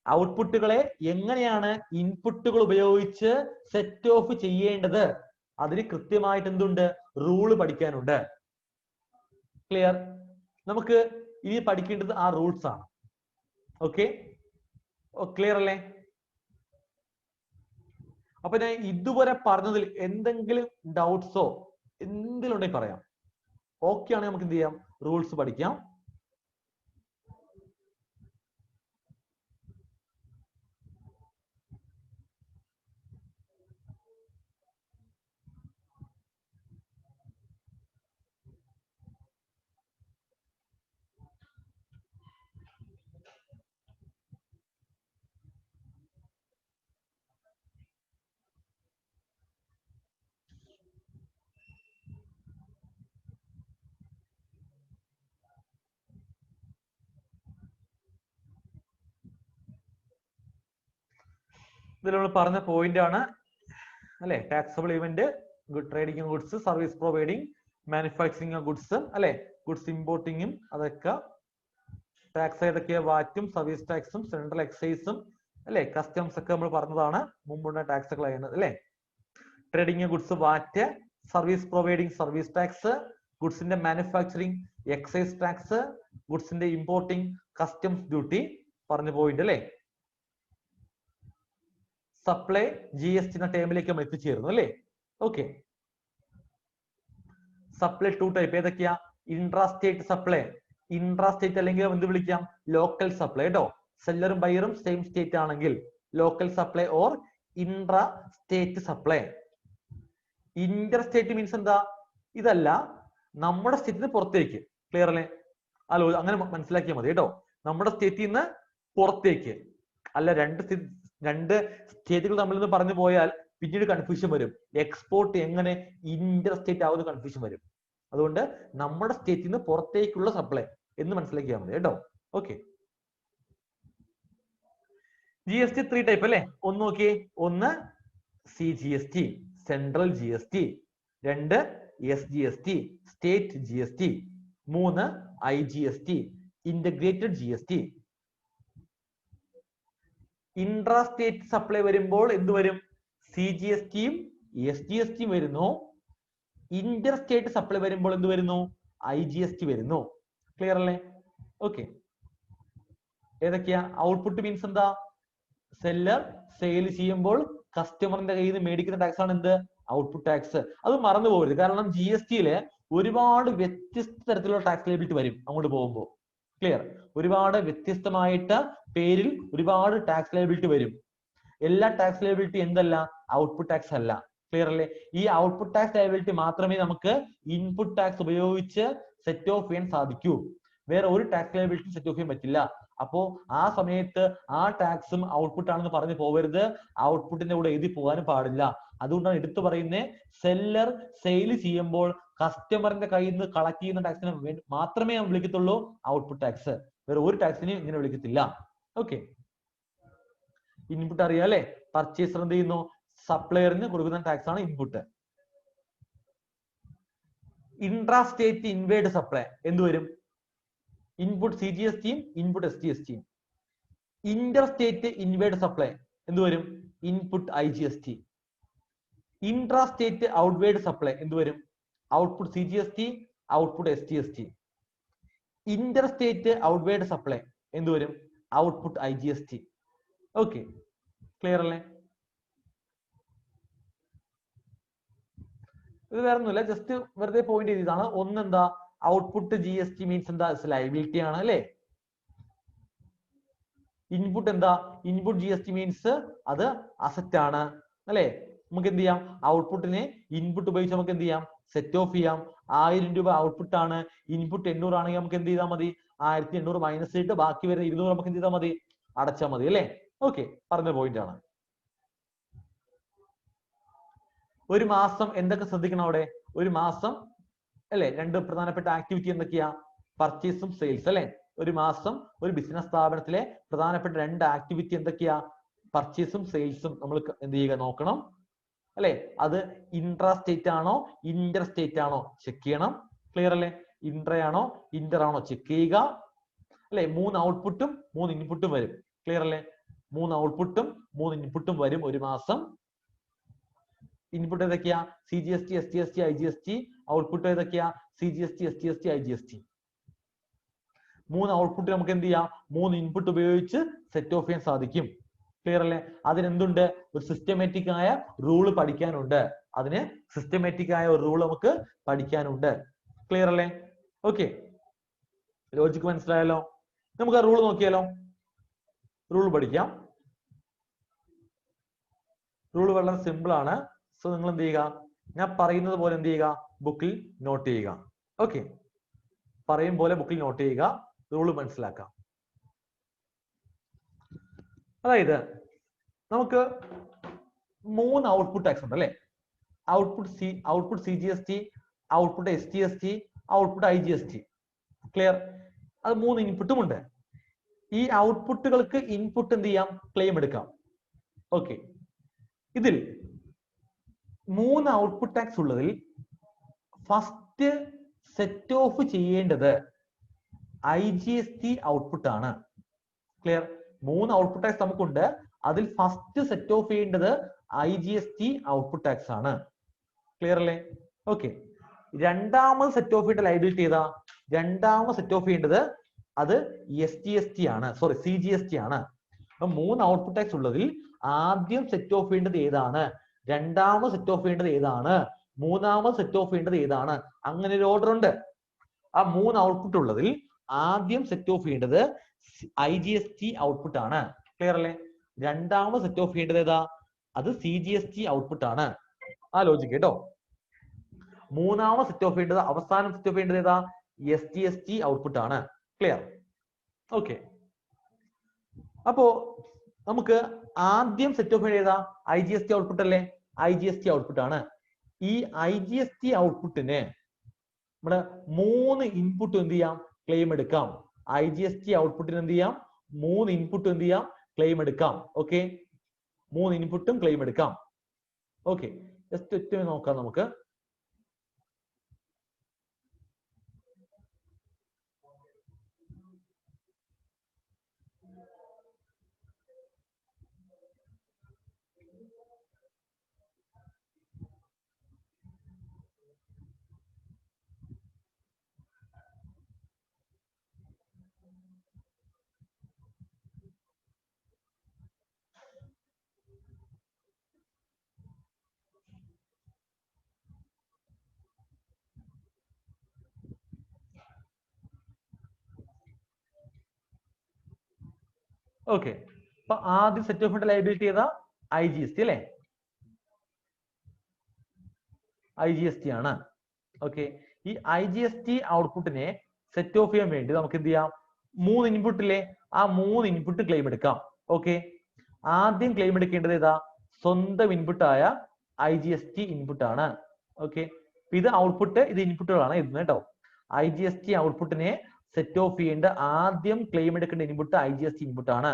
ഔട്ട്പുട്ടുകളെ എങ്ങനെയാണ് ഇൻപുട്ടുകൾ ഉപയോഗിച്ച് സെറ്റ് ഓഫ് ചെയ്യേണ്ടത്, അതിന് കൃത്യമായിട്ട് എന്തുണ്ട്? റൂള് പഠിക്കാനുണ്ട്. ക്ലിയർ? നമുക്ക് ഇനി പഠിക്കേണ്ടത് ആ റൂൾസ് ആണ്. ഓക്കെ, ക്ലിയർ അല്ലേ? അപ്പൊ ഞാൻ ഇതുവരെ പറഞ്ഞതിൽ എന്തെങ്കിലും ഡൗട്ട്സോ എന്തെങ്കിലും ഉണ്ടെങ്കിൽ പറയാം. ഓക്കെ ആണെങ്കിൽ നമുക്ക് എന്ത് ചെയ്യാം? റൂൾസ് പഠിക്കാം. ഇതിൽ നമ്മൾ പറഞ്ഞ പോയിന്റ് ആണ് അല്ലെ? Taxable event, good trading goods, service providing, manufacturing goods അല്ലെ? ഗുഡ്സ് ഇമ്പോർട്ടിങ്ങും അതൊക്കെ ടാക്സ് ഏതൊക്കെയാ? വാറ്റും സർവീസ് ടാക്സും സെൻട്രൽ എക്സൈസും അല്ലെ? കസ്റ്റംസ് ഒക്കെ നമ്മൾ പറഞ്ഞതാണ് മുമ്പുള്ള ടാക്സുകൾ ആയിരുന്നത് അല്ലെ? Trading goods VAT, service providing service tax, ഗുഡ്സിന്റെ മാനുഫാക്ചറിങ് എക്സൈസ് ടാക്സ്, ഗുഡ്സിന്റെ ഇമ്പോർട്ടിങ് കസ്റ്റംസ് ഡ്യൂട്ടി പറഞ്ഞ പോയിന്റ് അല്ലെ? സപ്ലൈ GST എന്ന ടേമിലേക്ക് നമ്മൾ എത്തിച്ചേരുന്നു അല്ലേ? ഓക്കെ. സപ്ലൈ 2 ടൈപ്പ് ഏതൊക്കെയാ? Intra state supply, intra state അല്ലെങ്കിൽ എന്ത് വിളിക്കാം? ലോക്കൽ സപ്ലൈ കേട്ടോ. സെല്ലറും ബയറും സെയിം സ്റ്റേറ്റ് ആണെങ്കിൽ local supply or intra state supply. Inter state means എന്താ? ഇതല്ല, നമ്മുടെ സ്റ്റേറ്റിന് പുറത്തേക്ക്. ക്ലിയർ അല്ലേ? അല്ലോ, അങ്ങനെ മനസ്സിലാക്കിയാൽ മതി കേട്ടോ. നമ്മുടെ സ്റ്റേറ്റിൽ നിന്ന് പുറത്തേക്ക് അല്ല. രണ്ട് സ്റ്റേറ്റുകൾ തമ്മിൽ നിന്ന് പറഞ്ഞു പോയാൽ പിന്നീട് കൺഫ്യൂഷൻ വരും. എക്സ്പോർട്ട് എങ്ങനെ ഇന്റർ സ്റ്റേറ്റ് ആവുന്ന കൺഫ്യൂഷൻ വരും. അതുകൊണ്ട് നമ്മുടെ സ്റ്റേറ്റിൽ നിന്ന് പുറത്തേക്കുള്ള സപ്ലൈ എന്ന് മനസ്സിലാക്കിയാൽ മതി കേട്ടോ. ഓക്കെ. GST 3 ടൈപ്പ് അല്ലേ? ഒന്ന് നോക്കിയേ. ഒന്ന് CGST central GST, 2 SGST state GST, 3 IGST integrated GST. Intra state supply വരുമ്പോൾ എന്ത് വരും? CGSTയും SGSTയും വരുന്നു. ഇന്റർ സ്റ്റേറ്റ് സപ്ലൈ വരുമ്പോൾ എന്ത് വരുന്നു? IGST വരുന്നു. ക്ലിയർ അല്ലേ? ഓക്കെ. ഏതൊക്കെയാ? ഔട്ട്പുട്ട് മീൻസ് എന്താ? സെല്ലർ സെയിൽ ചെയ്യുമ്പോൾ കസ്റ്റമറിന്റെ കയ്യിൽ നിന്ന് മേടിക്കുന്ന ടാക്സ് ആണ് എന്ത്? Output tax. അത് മറന്നു പോകരുത്. കാരണം GSTയില് ഒരുപാട് വ്യത്യസ്ത തരത്തിലുള്ള ടാക്സ് ലയബിലിറ്റി വരും അങ്ങോട്ട് പോകുമ്പോൾ. ക്ലിയർ? ഒരുപാട് വ്യത്യസ്തമായിട്ട് പേരിൽ ഒരുപാട് ടാക്സ് ലയബിലിറ്റി വരും. എല്ലാ ടാക്സ് ലയബിലിറ്റി എന്തല്ല? ഔട്ട്പുട്ട് ടാക്സ് അല്ല. ക്ലിയർ അല്ലേ? ഈ ഔട്ട്പുട്ട് ടാക്സ് ലയബിലിറ്റി മാത്രമേ നമുക്ക് ഇൻപുട്ട് ടാക്സ് ഉപയോഗിച്ച് സെറ്റ് ഓഫ് ചെയ്യാൻ സാധിക്കൂ. വേറെ ഒരു ടാക്സ് ലയബിലിറ്റി സെറ്റ് ഓഫ് ചെയ്യാൻ പറ്റില്ല. അപ്പോ ആ സമയത്ത് ആ ടാക്സും ഔട്ട്പുട്ട് ആണെന്ന് പറഞ്ഞു പോകരുത്. ഔട്ട്പുട്ടിന്റെ കൂടെ എഴുതി പോകാനും പാടില്ല. അതുകൊണ്ടാണ് എടുത്തു പറയുന്നത്, സെല്ലർ സെയിൽ ചെയ്യുമ്പോൾ കസ്റ്റമറിന്റെ കയ്യിൽ നിന്ന് കളക്ട് ചെയ്യുന്ന ടാക്സിനെ മാത്രമേ നമ്മൾ വിളിക്കത്തുള്ളൂ ഔട്ട്പുട്ട് ടാക്സ്. വേറെ ഒരു ടാക്സിനെയും ഇങ്ങനെ വിളിക്കത്തില്ല. ഓക്കെ. ഇൻപുട്ട് അറിയാം അല്ലെ? പർച്ചേസർ എന്ത് ചെയ്യുന്നു? സപ്ലയറിന് കൊടുക്കുന്ന ടാക്സ് ആണ് input. Intra state inward supply എന്ത് വരും? ഇൻപുട്ട് CGST യും ഇൻപുട്ട് SGST യും. ഇന്റർ സ്റ്റേറ്റ് ഇൻവേർഡ് സപ്ലൈ എന്ത് വരും? Input IGST. Intra state outward supply എന്ത് വരും? Output CGST, output SGST. Inter state outward supply എന്ത് വരും? Output IGST. ഓക്കെ, ക്ലിയർ അല്ലേ? ഇത് വേറെ ഒന്നുമില്ല, ജസ്റ്റ് വെറുതെ പോയിന്റ് ചെയ്തതാണ്. ഒന്ന് എന്താ? ഔട്ട്പുട്ട് GST മീൻസ് എന്താ? ലയബിലിറ്റി ആണ് അല്ലേ? ഇൻപുട്ട് എന്താ? ഇൻപുട്ട് GST മീൻസ് അത് അസറ്റ് ആണ് അല്ലേ? നമുക്ക് എന്ത് ചെയ്യാം? ഔട്ട്പുട്ടിനെ ഇൻപുട്ട് ഉപയോഗിച്ച് നമുക്ക് എന്ത് ചെയ്യാം? സെറ്റ് ഓഫ് ചെയ്യാം. 1000 രൂപ ഔട്ട്പുട്ട് ആണ്, ഇൻപുട്ട് 800 ആണെങ്കിൽ നമുക്ക് എന്ത് ചെയ്താൽ മതി? 1800 മൈനസ് ചെയ്തിട്ട് ബാക്കി വരുന്ന 200 നമുക്ക് എന്ത് ചെയ്താൽ മതി? അടച്ചാൽ മതി അല്ലേ? ഓക്കെ, പറഞ്ഞ പോയിന്റ് ആണ്. ഒരു മാസം എന്തൊക്കെ ശ്രദ്ധിക്കണം അവിടെ? ഒരു മാസം അല്ലെ, രണ്ട് പ്രധാനപ്പെട്ട ആക്ടിവിറ്റി എന്തൊക്കെയാ? പർച്ചേസും സെയിൽസ് അല്ലെ? ഒരു മാസം ഒരു ബിസിനസ് സ്ഥാപനത്തിലെ പ്രധാനപ്പെട്ട രണ്ട് ആക്ടിവിറ്റി എന്തൊക്കെയാ? പർച്ചേസും സെയിൽസും നമ്മൾ എന്ത് ചെയ്യുക? നോക്കണം അല്ലെ? അത് ഇൻട്രാ സ്റ്റേറ്റ് ആണോ ഇന്റർ സ്റ്റേറ്റ് ആണോ ചെക്ക് ചെയ്യണം. ക്ലിയർ അല്ലേ? ഇൻട്ര ആണോ ഇന്റർ ആണോ ചെക്ക് ചെയ്യുക അല്ലെ? 3 ഔട്ട്പുട്ടും 3 ഇൻപുട്ടും വരും. ക്ലിയർ അല്ലേ? 3 ഔട്ട്പുട്ടും 3 ഇൻപുട്ടും വരും ഒരു മാസം. ഇൻപുട്ട് ഏതൊക്കെയാ? CGST, SGST, IGST. ഔട്ട്പുട്ട് ഏതൊക്കെയാ? CGST, SGST, IGST. 3 ഔട്ട്പുട്ട് നമുക്ക് എന്ത് ചെയ്യാം? 3 ഇൻപുട്ട് ഉപയോഗിച്ച് സെറ്റ് ഓഫ് ചെയ്യാൻ സാധിക്കും. ക്ലിയർ അല്ലേ? അതിനെന്തുണ്ട്? ഒരു സിസ്റ്റമാറ്റിക് ആയ റൂള് പഠിക്കാനുണ്ട്. അതിന് സിസ്റ്റമാറ്റിക് ആയ ഒരു റൂൾ നമുക്ക് പഠിക്കാനുണ്ട്. ക്ലിയർ അല്ലേ? ഓക്കെ, ലോജിക്ക് മനസ്സിലായല്ലോ? നമുക്ക് ആ റൂൾ നോക്കിയാലോ? റൂൾ പഠിക്കാം. റൂൾ വളരെ സിമ്പിൾ ആണ്. സോ നിങ്ങൾ എന്ത് ചെയ്യുക? ഞാൻ പറയുന്നത് പോലെ എന്ത് ചെയ്യുക? ബുക്കിൽ നോട്ട് ചെയ്യുക. ഓക്കെ, പറയും പോലെ ബുക്കിൽ നോട്ട് ചെയ്യുക. റൂൾ മനസ്സിലാക്കാം. അതായത് നമുക്ക് 3 ഔട്ട്പുട്ട് ടാക്സ് ഉണ്ട് അല്ലെ? Output CGST, output SGST, output IGST. Clear? അത് 3 ഇൻപുട്ടും ഉണ്ട്. ഈ ഔട്ട്പുട്ടുകൾക്ക് ഇൻപുട്ട് എന്ത് ചെയ്യാം? ക്ലെയിം എടുക്കാം. ഓക്കെ, ഇതിൽ 3 ഔട്ട്പുട്ട് ടാക്സ് ഉള്ളതിൽ ഫസ്റ്റ് സെറ്റ് ഓഫ് ചെയ്യേണ്ടത് IGST ഔട്ട്പുട്ട് ആണ്. ക്ലിയർ? 3 ഔട്ട്പുട്ട് ടാക്സ് നമുക്കുണ്ട്. അതിൽ ഫസ്റ്റ് സെറ്റ് ഓഫ് ചെയ്യേണ്ടത് IGST ഔട്ട്പുട്ട് ടാക്സ് ആണ്. ക്ലിയർ അല്ലേ? ഓക്കെ, രണ്ടാമത് സെറ്റ് ഓഫ് ചെയ്യേണ്ട ലയബിലിറ്റി ഏതാ? രണ്ടാമത് സെറ്റ് ഓഫ് ചെയ്യേണ്ടത് അത് SGST ആണ്, സോറി CGST ആണ്. അപ്പൊ 3 ഔട്ട്പുട്ട് ടാക്സ് ഉള്ളതിൽ ആദ്യം സെറ്റ് ഓഫ് ചെയ്യേണ്ടത് ഏതാണ്? രണ്ടാമത് സെറ്റ് ഓഫ് ചെയ്യേണ്ടത് ഏതാണ്? മൂന്നാമത് സെറ്റ് ഓഫ് ചെയ്യേണ്ടത് ഏതാണ്? അങ്ങനെ ഒരു ഓർഡർ ഉണ്ട്. ആ 3 ഔട്ട്പുട്ട് ഉള്ളതിൽ ആദ്യം സെറ്റ് ഓഫ് ചെയ്യേണ്ടത് IGST ഔട്ട്പുട്ട് ആണ്. ക്ലിയർ അല്ലേ? രണ്ടാമത് സെറ്റ് ഓഫ് ചെയ്യേണ്ടത് ഏതാ? അത് CGST ഔട്ട്പുട്ട് ആണ്. ആ ലോജിക് കേട്ടോ. മൂന്നാമത് സെറ്റ് ഓഫ് ചെയ്യേണ്ടത്, അവസാനം സെറ്റ് ഓഫ് ചെയ്യേണ്ടത് ഏതാ? SGST ഔട്ട്പുട്ട് ആണ്. ക്ലിയർ? ഓക്കെ, അപ്പോ നമുക്ക് ആദ്യം സെറ്റ് ഓഫ് ചെയ്യേണ്ടത് ഏതാ? IGST ഔട്ട്പുട്ട് അല്ലേ? IGST ഔട്ട്പുട്ട് ആണ്. ഈ IGST ഔട്ട്പുട്ടിന് നമ്മുടെ 3 ഇൻപുട്ട് എന്ത് ചെയ്യാം? ക്ലെയിം എടുക്കാം. IGST ഔട്ട്പുട്ടിന് എന്ത് ചെയ്യാം? 3 ഇൻപുട്ട് എന്ത് ചെയ്യാം? ക്ലെയിം എടുക്കാം. ഓക്കെ, 3 ഇൻപുട്ടും ക്ലെയിം എടുക്കാം. ഓക്കെ, ജസ്റ്റ് ഒറ്റ നോക്കാം നമുക്ക്. ഓക്കെ, അപ്പൊ ആദ്യം സെറ്റ് ഓഫ് ലയബിലിറ്റി ഏതാ? IGST അല്ലെ? IGST ആണ്. ഓക്കെ, ഈ IGST ഔട്ട്പുട്ടിനെ സെറ്റ് ഓഫ് ചെയ്യാൻ വേണ്ടി നമുക്ക് എന്ത് ചെയ്യാം? 3 ഇൻപുട്ട് ഇല്ലേ? ആ 3 ഇൻപുട്ട് ക്ലെയിം എടുക്കാം. ഓക്കെ, ആദ്യം ക്ലെയിം എടുക്കേണ്ടത് ഏതാ? സ്വന്തം ഇൻപുട്ടായ IGST ഇൻപുട്ട് ആണ്. ഓക്കെ, ഇത് ഔട്ട്പുട്ട്, ഇത് ഇൻപുട്ടുകളാണ് ഇത് കേട്ടോ. IGST ഔട്ട്പുട്ടിനെ സെറ്റ് ഓഫ് ചെയ്യേണ്ട ആദ്യം ക്ലെയിം എടുക്കേണ്ട ഇൻപുട്ട് IGST ഇൻപുട്ട് ആണ്.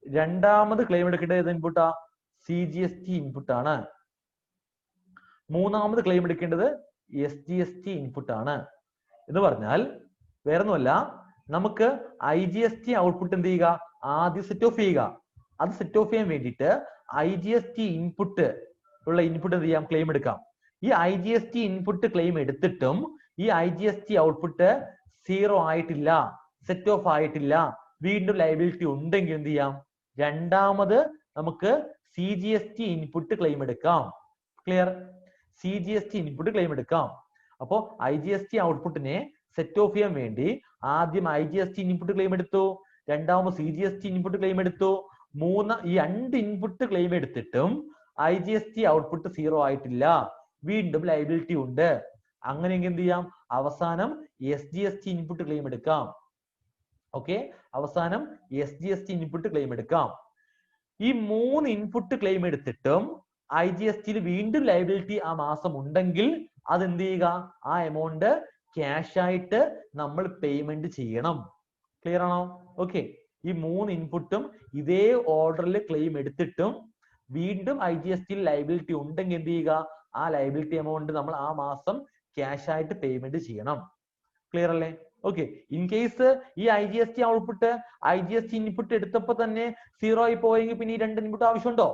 രണ്ടാമത് ക്ലെയിം എടുക്കേണ്ടത് ഏത് ഇൻപുട്ടാ? CGST ഇൻപുട്ട് ആണ്. മൂന്നാമത് ക്ലെയിം എടുക്കേണ്ടത് SGST ഇൻപുട്ട് ആണ്. എന്ന് പറഞ്ഞാൽ വേറൊന്നുമല്ല, നമുക്ക് IGST ഔട്ട്പുട്ട് എന്ത് ചെയ്യുക, ആദ്യം സെറ്റ് ഓഫ് ചെയ്യുക. അത് സെറ്റ് ഓഫ് ചെയ്യാൻ വേണ്ടിയിട്ട് IGST ഇൻപുട്ട് ഉള്ള ഇൻപുട്ട് എന്ത് ചെയ്യാം, ക്ലെയിം എടുക്കാം. ഈ IGST ഇൻപുട്ട് ക്ലെയിം എടുത്തിട്ടും ഈ IGST ഔട്ട്പുട്ട് 0 ആയിട്ടില്ല, സെറ്റ് ഓഫ് ആയിട്ടില്ല, വീണ്ടും ലയബിലിറ്റി ഉണ്ടെങ്കിൽ എന്ത് ചെയ്യാം, രണ്ടാമത് നമുക്ക് CGST ഇൻപുട്ട് ക്ലെയിം എടുക്കാം. ക്ലിയർ? CGST ഇൻപുട്ട് ക്ലെയിം എടുക്കാം. അപ്പോ IGST ഔട്ട്പുട്ടിനെ സെറ്റ് ഓഫ് ചെയ്യാൻ വേണ്ടി ആദ്യം IGST ഇൻപുട്ട് ക്ലെയിം എടുത്തു, രണ്ടാമത് CGST ഇൻപുട്ട് ക്ലെയിം എടുത്തു, ഈ രണ്ട് ഇൻപുട്ട് ക്ലെയിം എടുത്തിട്ടും IGST ഔട്ട്പുട്ട് 0 ആയിട്ടില്ല, വീണ്ടും ലയബിലിറ്റി ഉണ്ട്. അങ്ങനെയെങ്കിൽ എന്ത് ചെയ്യാം, അവസാനം SGST ഇൻപുട്ട് ക്ലെയിം എടുക്കാം. ഓക്കെ, അവസാനം SGST ഇൻപുട്ട് ക്ലെയിം എടുക്കാം. ഈ 3 ഇൻപുട്ട് ക്ലെയിം എടുത്തിട്ടും IGSTയിൽ വീണ്ടും ലയബിലിറ്റി ആ മാസം ഉണ്ടെങ്കിൽ അത് എന്ത് ചെയ്യുക, ആ എമൗണ്ട് ക്യാഷ് ആയിട്ട് നമ്മൾ പേയ്മെന്റ് ചെയ്യണം. ക്ലിയർ ആണോ? ഓക്കെ, ഈ 3 ഇൻപുട്ടും ഇതേ ഓർഡറിൽ ക്ലെയിം എടുത്തിട്ടും വീണ്ടും IGSTയിൽ ലയബിലിറ്റി ഉണ്ടെങ്കിൽ എന്ത് ചെയ്യുക, ആ ലയബിലിറ്റി എമൗണ്ട് നമ്മൾ ആ മാസം ക്യാഷ് ആയിട്ട് പേയ്മെന്റ് ചെയ്യണം. ക്ലിയർ അല്ലേ? ഓക്കെ, ഇൻ കേസ് ഈ IGST ഔട്ട്പുട്ട് IGST ഇൻപുട്ട് എടുത്തപ്പോൾ തന്നെ 0 ആയി പോയെങ്കിൽ പിന്നെ ഈ 2 ഇൻപുട്ട് ആവശ്യമുണ്ടോ?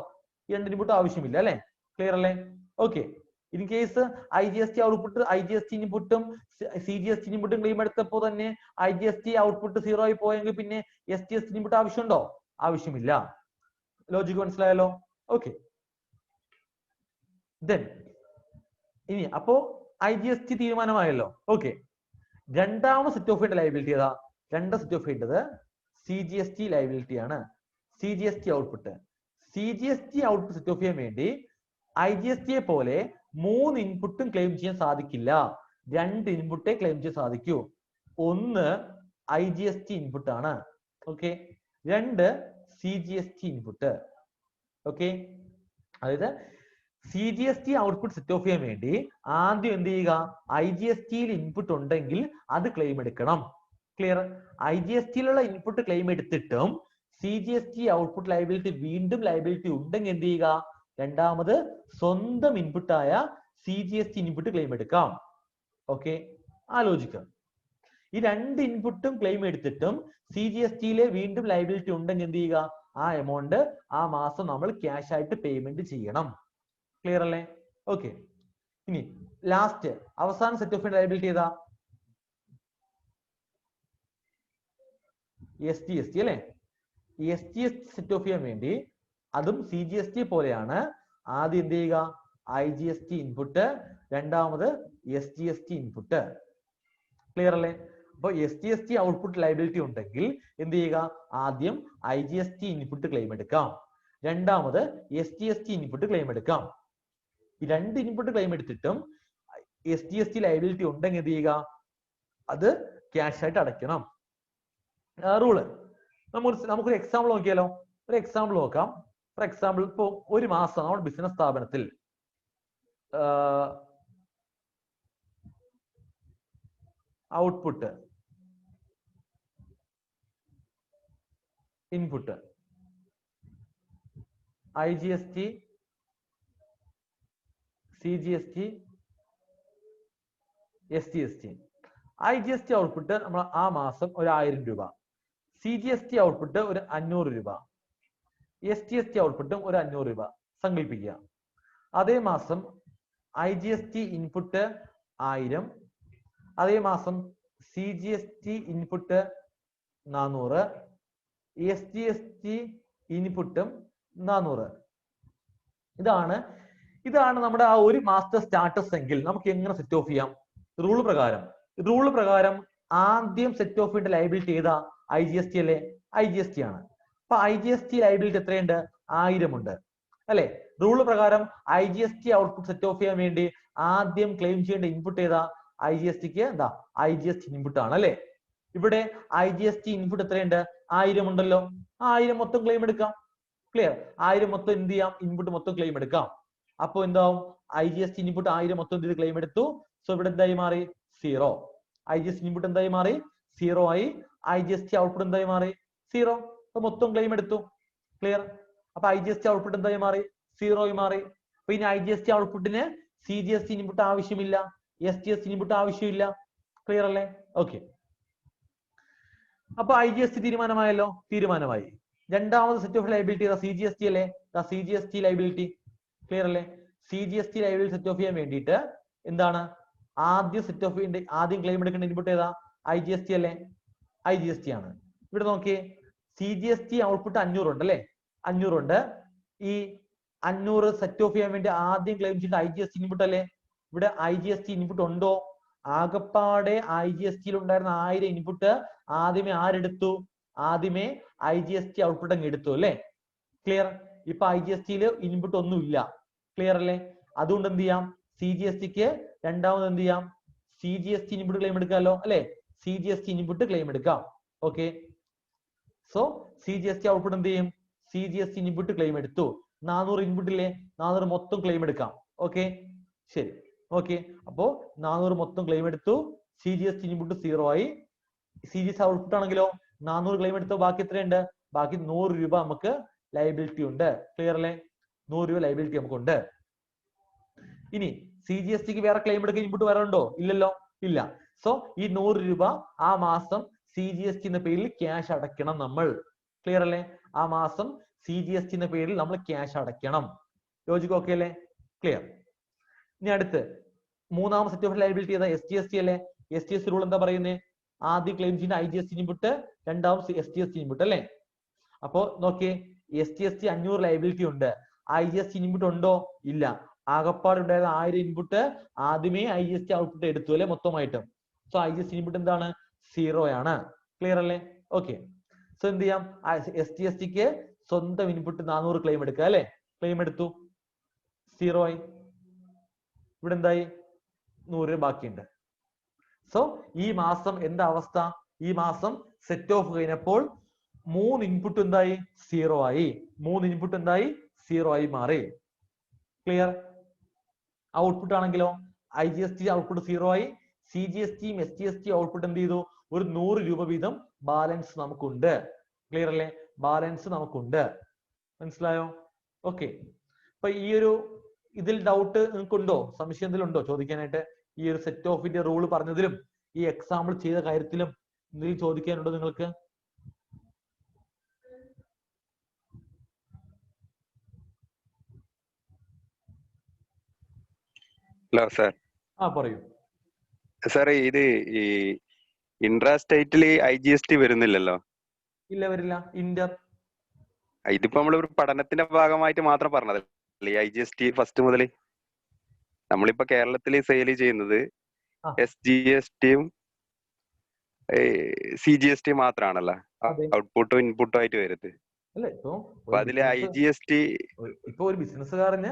ഈ 2 ഇൻപുട്ട് ആവശ്യമില്ല അല്ലെ? ക്ലിയർ അല്ലേ? Okay, in case IGST output IGST ഇൻപുട്ടും CGST ഇൻപുട്ടും ക്ലെയിം എടുത്തപ്പോൾ തന്നെ IGST ഔട്ട്പുട്ട് 0 ആയി പോയെങ്കിൽ പിന്നെ SGST ഇൻപുട്ട് ആവശ്യമുണ്ടോ? ആവശ്യമില്ല. ലോജിക് മനസ്സിലായല്ലോ? ഓക്കെ, ദെൻ ഇനി അപ്പോ IGST തീരുമാനമായല്ലോ. ഓക്കെ, രണ്ടാമത് സെറ്റ് ഓഫ് ചെയ്യേണ്ട ലയബിലിറ്റി ഏതാ? രണ്ടാം സെറ്റ് ഓഫ് ചെയ്യേണ്ടത് CGST ലയബിലിറ്റി ആണ്. CGST ഔട്ട്പുട്ട് സെറ്റ് ഓഫ് ചെയ്യാൻ വേണ്ടി IGSTയെ പോലെ 3 ഇൻപുട്ടും ക്ലെയിം ചെയ്യാൻ സാധിക്കില്ല, 2 ഇൻപുട്ടേ ക്ലെയിം ചെയ്യാൻ സാധിക്കൂ. ഒന്ന് IGST ഇൻപുട്ട് ആണ്. Okay, 2 CGST input. ഓക്കെ, അതായത് CGST ഔട്ട്പുട്ട് സെറ്റ് ഓഫ് ചെയ്യാൻ വേണ്ടി ആദ്യം എന്ത് ചെയ്യുക, IGSTയിൽ ഇൻപുട്ട് ഉണ്ടെങ്കിൽ അത് ക്ലെയിം എടുക്കണം. ക്ലിയർ? IGSTയിലുള്ള ഇൻപുട്ട് ക്ലെയിം എടുത്തിട്ടും CGST ഔട്ട്പുട്ട് ലയബിലിറ്റി വീണ്ടും ലയബിലിറ്റി ഉണ്ടെങ്കിൽ എന്ത് ചെയ്യുക, രണ്ടാമത് സ്വന്തം ഇൻപുട്ടായ CGST ഇൻപുട്ട് ക്ലെയിം എടുക്കാം. ഓക്കെ, ആലോചിക്കാം. ഈ 2 ഇൻപുട്ടും ക്ലെയിം എടുത്തിട്ടും CGSTയിലെ വീണ്ടും ലയബിലിറ്റി ഉണ്ടെങ്കിൽ എന്ത് ചെയ്യുക, ആ എമൗണ്ട് ആ മാസം നമ്മൾ ക്യാഷ് ആയിട്ട് പേയ്മെന്റ് ചെയ്യണം. ക്ലിയർ അല്ലേ? ഓക്കെ, ഇനി ലാസ്റ്റ് അവസാന സെറ്റ് ഓഫ് ലയബിലിറ്റി ഏതാ? SGST അല്ലേ? SGST സെറ്റ് ഓഫ് ചെയ്യാൻ വേണ്ടി അതും CGST പോലെയാണ്. ആദ്യം എന്ത് ചെയ്യുക, IGST ഇൻപുട്ട്, രണ്ടാമത് SGST ഇൻപുട്ട്. ക്ലിയർ അല്ലേ? അപ്പോൾ SGST ഔട്ട്പുട്ട് ലയബിലിറ്റി ഉണ്ടെങ്കിൽ എന്ത് ചെയ്യുക, ആദ്യം IGST ഇൻപുട്ട് ക്ലെയിം എടുക്കാം, രണ്ടാമത് SGST ഇൻപുട്ട് ക്ലെയിം എടുക്കാം. ഈ 2 ഇൻപുട്ട് ക്ലെയിം എടുത്തിട്ടും SGST ലയബിലിറ്റി ഉണ്ടെങ്കിൽ എന്ത് ചെയ്യുക, അത് ക്യാഷ് ആയിട്ട് അടയ്ക്കണം. റൂള് നമുക്കൊരു എക്സാമ്പിൾ നോക്കിയാലോ? ഒരു എക്സാമ്പിൾ നോക്കാം. ഫോർ എക്സാമ്പിൾ, ഇപ്പോ ഒരു മാസം നമ്മുടെ ബിസിനസ് സ്ഥാപനത്തിൽ output, input, IGST, CGST, SGST. IGST output നമ്മൾ ആ മാസം ഒരു 1000 രൂപ, CGST ഔട്ട്പുട്ട് ഒരു 500 രൂപ, SGST ഔട്ട്പുട്ടും ഒരു 500 രൂപ സങ്കല്പിക്കുക. അതേ മാസം IGST ഇൻപുട്ട് 1000, അതേ മാസം CGST ഇൻപുട്ട് 400, SGST ഇൻപുട്ടും 400. ഇതാണ് നമ്മുടെ ആ ഒരു മാസത്തെ സ്റ്റാറ്റസ് എങ്കിൽ നമുക്ക് എങ്ങനെ സെറ്റ് ഓഫ് ചെയ്യാം? റൂൾ പ്രകാരം ആദ്യം സെറ്റ് ഓഫ് ചെയ്യേണ്ട ലയബിലിറ്റി ഏതാ? IGST അല്ലേ? IGST ആണ്. അപ്പൊ IGST ലയബിലിറ്റി എത്രയുണ്ട്? 1000 ഉണ്ട് അല്ലെ? റൂൾ പ്രകാരം IGST ഔട്ട്പുട്ട് സെറ്റ് ഓഫ് ചെയ്യാൻ വേണ്ടി ആദ്യം ക്ലെയിം ചെയ്യേണ്ട ഇൻപുട്ട് ഏതാ? IGSTക്ക് എന്താ? IGST ഇൻപുട്ട് ആണ് അല്ലെ? ഇവിടെ IGST ഇൻപുട്ട് എത്രയുണ്ട്? 1000 ഉണ്ടല്ലോ. 1000 മൊത്തം ക്ലെയിം എടുക്കാം. ക്ലിയർ? 1000 മൊത്തം എന്ത് ചെയ്യാം? ഇൻപുട്ട് മൊത്തം ക്ലെയിം എടുക്കാം. അപ്പൊ എന്താവും? IGST ഇൻപുട്ട് 1000 മൊത്തം ഇത് ക്ലെയിം എടുത്തു. സോ ഇവിടെ എന്തായി മാറി? 0. IGST ഇൻപുട്ട് എന്തായി മാറി? 0 ആയി. IGST ഔട്ട്പുട്ട് എന്തായി മാറി? 0. അപ്പൊ മൊത്തം ക്ലെയിം എടുത്തു. ക്ലിയർ? അപ്പൊ IGST ഔട്ട്പുട്ട് എന്തായി മാറി? 0 ആയി മാറി. അപ്പൊ ഇനി IGST ഔട്ട്പുട്ടിന് CGST ഇൻപുട്ട് ആവശ്യമില്ല, SGST ഇൻപുട്ട് ആവശ്യമില്ല. ക്ലിയർ അല്ലേ? ഓക്കെ. അപ്പൊ IGST തീരുമാനമായല്ലോ? തീരുമാനമായി. രണ്ടാമത് സെറ്റ് ഓഫ് ലൈബിലിറ്റി CGST അല്ലേ? CGST liability. ക്ലിയർ അല്ലേ? CGST ലൈബിലിറ്റി സെറ്റ് ഓഫ് ചെയ്യാൻ വേണ്ടിയിട്ട് എന്താണ് ആദ്യം സെറ്റ് ഓഫ് ആദ്യം ക്ലെയിം എടുക്കേണ്ട ഇൻപുട്ട് ഏതാ? IGST അല്ലേ? IGST ആണ്. ഇവിടെ നോക്കിയേ, CGST ഔട്ട്പുട്ട് 500 ഉണ്ട് അല്ലേ? 500 ഉണ്ട്. ഈ 500 സെറ്റ് ഓഫ് ചെയ്യാൻ വേണ്ടി ആദ്യം ക്ലെയിം ചെയ്ത IGST ഇൻപുട്ട് അല്ലേ? ഇവിടെ IGST ഇൻപുട്ട് ഉണ്ടോ? ആകപ്പാടെ IGST ഉണ്ടായിരുന്ന 1000 ഇൻപുട്ട് ആദ്യമേ ആരെടുത്തു? ആദ്യമേ IGST ഔട്ട്പുട്ട് അങ്ങ് എടുത്തു അല്ലേ? ക്ലിയർ? ഇപ്പൊ IGST ഇൻപുട്ട് ഒന്നും ഇല്ല. ക്ലിയർ അല്ലേ? അതുകൊണ്ട് എന്ത് ചെയ്യാം? CGSTക്ക് രണ്ടാമത് എന്ത് ചെയ്യാം? CGST ഇൻപുട്ട് ക്ലെയിം എടുക്കാമല്ലോ അല്ലെ? CGST ഇൻപുട്ട് ക്ലെയിം എടുക്കാം. ഓക്കെ. സോ CGST ഔട്ട്പുട്ട് എന്ത് ചെയ്യും? CGST ഇൻപുട്ട് ക്ലെയിം എടുത്തു. 400 ഇൻപുട്ട് ഇല്ലേ? 400 മൊത്തം ക്ലെയിം എടുക്കാം. ഓക്കെ, ശരി. ഓക്കെ, അപ്പോ 400 മൊത്തം ക്ലെയിം എടുത്തു. CGST ഇൻപുട്ട് 0 ആയി. CGST ഔട്ട്പുട്ട് ആണെങ്കിലോ 400 ക്ലെയിം എടുത്തോ, ബാക്കി എത്രയുണ്ട്? ബാക്കി 100 രൂപ നമുക്ക് ലൈബിലിറ്റി ഉണ്ട്. ക്ലിയർ അല്ലേ? 100 രൂപ ലൈബിലിറ്റി നമുക്കുണ്ട്. ഇനി CGSTക്ക് വേറെ ക്ലെയിം എടുക്കാൻ ഇൻപുട്ട് വേറെ ഉണ്ടോ? ഇല്ലല്ലോ, ഇല്ല. സോ ഈ 100 രൂപ ആ മാസം CGST എന്ന പേരിൽ ക്യാഷ് അടയ്ക്കണം നമ്മൾ. ക്ലിയർ അല്ലേ? ആ മാസം CGST എന്ന പേരിൽ നമ്മൾ ക്യാഷ് അടയ്ക്കണം. ലോജിക് ഓക്കെ അല്ലേ? ക്ലിയർ. ഇനി അടുത്ത് മൂന്നാമത്തെ സെറ്റ് ഓഫ് ലൈബിലിറ്റി ഏതാ? SGST അല്ലേ? SGST റൂൾ എന്താ പറയുന്നത്? ആദ്യം ക്ലെയിം ചെയ്യുന്ന IGST ഇൻപുട്ട്, രണ്ടാമത് SGST ഇൻപുട്ട് അല്ലേ? അപ്പോ നോക്കിയേ, SGST 500 ലൈബിലിറ്റി ഉണ്ട്. IGST ഇൻപുട്ട് ഉണ്ടോ? ഇല്ല. ആകപ്പാട് ഉണ്ടായിരുന്ന 1000 ഇൻപുട്ട് ആദ്യമേ IGST ഔട്ട്പുട്ട് എടുത്തു അല്ലെ? മൊത്തമായിട്ടും. സോ IGST ഇൻപുട്ട് എന്താണ്? 0 ആണ്. ക്ലിയർ അല്ലേ? ഓക്കെ. സോ എന്ത് ചെയ്യാം? SGSTക്ക് സ്വന്തം ഇൻപുട്ട് 400 ക്ലെയിം എടുക്കുക അല്ലെ? ക്ലെയിം എടുത്തു, 0 ആയി. ഇവിടെ എന്തായി? 100 ബാക്കിയുണ്ട്. സോ ഈ മാസം എന്താ അവസ്ഥ? ഈ മാസം സെറ്റ് ഓഫ് കഴിഞ്ഞപ്പോൾ 3 ഇൻപുട്ട് എന്തായി? 0 ആയി. 3 ഇൻപുട്ട് എന്തായി? 0 ആയി മാറി. ക്ലിയർ? ഔട്ട്പുട്ട് ആണെങ്കിലോ IGST ഔട്ട്പുട്ട് 0 ആയി. CGSTയും SGST ഔട്ട്പുട്ട് എന്ത് ചെയ്തു? ഒരു 100 രൂപ വീതം ബാലൻസ് നമുക്കുണ്ട്. ക്ലിയർ അല്ലേ? ബാലൻസ് നമുക്കുണ്ട്. മനസ്സിലായോ? ഓക്കെ. അപ്പൊ ഈ ഒരു ഇതിൽ ഡൗട്ട് നിങ്ങൾക്കുണ്ടോ? സംശയം എന്തെങ്കിലും ഉണ്ടോ ചോദിക്കാനായിട്ട്? ഈ ഒരു സെറ്റ് ഓഫിന്റെ റൂൾ പറഞ്ഞതിലും ഈ എക്സാമ്പിൾ ചെയ്ത കാര്യത്തിലും എന്തെങ്കിലും ചോദിക്കാനുണ്ടോ നിങ്ങൾക്ക്? Hello sir. പറയൂ സാർ, ഇത് ഈ ഇൻട്രാ സ്റ്റേറ്റില് IGST വരുന്നില്ലല്ലോ? ഇല്ല, വരില്ല. ഇന്റർ ഇതിപ്പോ നമ്മളൊരു പഠനത്തിന്റെ ഭാഗമായിട്ട് മാത്രം പറഞ്ഞതല്ലേ IGST ഫസ്റ്റ് മുതൽ? നമ്മളിപ്പോ കേരളത്തില് സെയിൽ ചെയ്യുന്നത് SGSTയും CGST മാത്രമാണല്ലോ ഔട്ട്പുട്ടും ഇൻപുട്ടും ആയിട്ട് വരുന്നത്. അപ്പൊ അതില് IGST ഇപ്പൊ ഒരു ബിസിനസ്സുകാരന്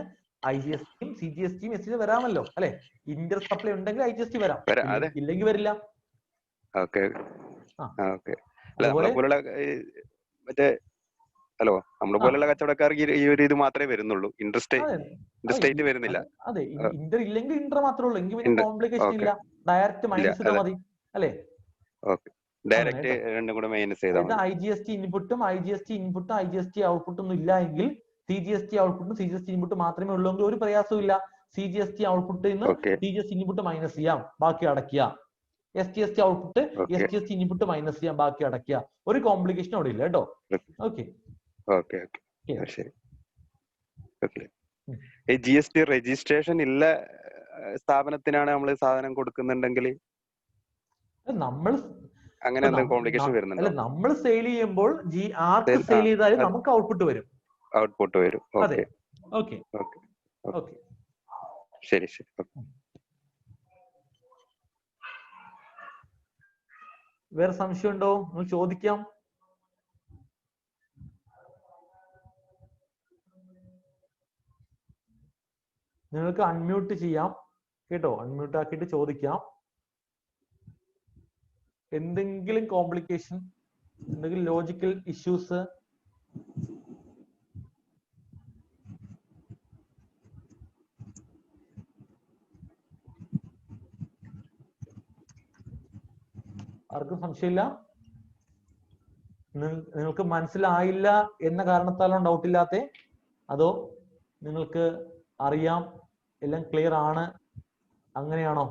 IGSTയും CGSTയും SGST വരാമല്ലോ അല്ലെ? ഇന്റർ സപ്ലൈ ഉണ്ടെങ്കിൽ IGST വരാം, ഇല്ലെങ്കിൽ വരില്ല. Okay okay. അല്ല, നമ്മളെ പോലുള്ള മറ്റേ നമ്മളെ പോലുള്ള കച്ചവടക്കാർക്ക് ഈ ഒരു ഇത് മാത്രമേ വരുന്നുള്ളൂ. ഇൻട്രസ്റ്റേറ്റ് വരുന്നില്ല. അതെ, ഇന്റർ ഇല്ലെങ്കിൽ ഇന്റർ മാത്രമേ ഉള്ളൂ. എങ്കിൽ പിന്നെ കോംപ്ലിക്കേഷൻ ഇല്ല. ഡയറക്റ്റ് മൈനസ് ചെയ്താൽ മതി അല്ലെ? ഓക്കെ, ഡയറക്റ്റ് രണ്ടും കൂടെ മൈനസ് ചെയ്താൽ മതി. IGST ഇൻപുട്ടും IGST ഔട്ട്പുട്ടും ഒന്നും ഇല്ല എങ്കിൽ CGST ഔട്ട്പുട്ടും CGST ഇൻപുട്ട് മാത്രമേ ഉള്ളൂവെങ്കിൽ ഒരു പ്രയാസവും ഇല്ല. CGST ഔട്ട്പുട്ടിൽ നിന്ന് CGST ഇൻപുട്ട് മൈനസ് ചെയ്യാം, ബാക്കി അടയ്ക്കുക. SGST output SGST input minus ചെയ്യാം, ബാക്കി അടയ്ക്കുക. ഒരു കോംപ്ലിക്കേഷൻ അവിടെ ഇല്ല കേട്ടോ. ഓക്കെ ഓക്കെ ഓക്കെ, ശരി. ഓക്കെ. ഈ GST രജിസ്ട്രേഷൻ ഇല്ല സ്ഥാപനത്തിനാണ് നമ്മൾ സാധനം കൊടുക്കുന്നുണ്ടെങ്കിൽ നമ്മൾ അങ്ങനെ എന്തെങ്കിലും കോംപ്ലിക്കേഷൻ വരുന്നുണ്ടോ? അല്ല, നമ്മൾ സെയിൽ ചെയ്യുമ്പോൾ ആർക്ക് സെയിൽ ചെയ്താലും നമുക്ക് ഔട്ട്പുട്ട് വരും. ഔട്ട്പുട്ട് വരും. ഓക്കെ ഓക്കെ ഓക്കെ, ശരി ശരി. വേറെ സംശയം ഉണ്ടോ? നിങ്ങൾ ചോദിക്കാം. നിങ്ങൾക്ക് അൺമ്യൂട്ട് ചെയ്യാം കേട്ടോ. അൺമ്യൂട്ട് ആക്കിയിട്ട് ചോദിക്കാം. എന്തെങ്കിലും കോംപ്ലിക്കേഷൻ, എന്തെങ്കിലും ലോജിക്കൽ ഇഷ്യൂസ്? ആർക്കും സംശയമില്ല? നിങ്ങൾക്ക് മനസ്സിലായില്ല എന്ന കാരണത്താലാണോ ഡൗട്ട് ഇല്ലാത്തെ? അതോ നിങ്ങൾക്ക് അറിയാം, എല്ലാം ക്ലിയർ ആണ്, അങ്ങനെയാണോ?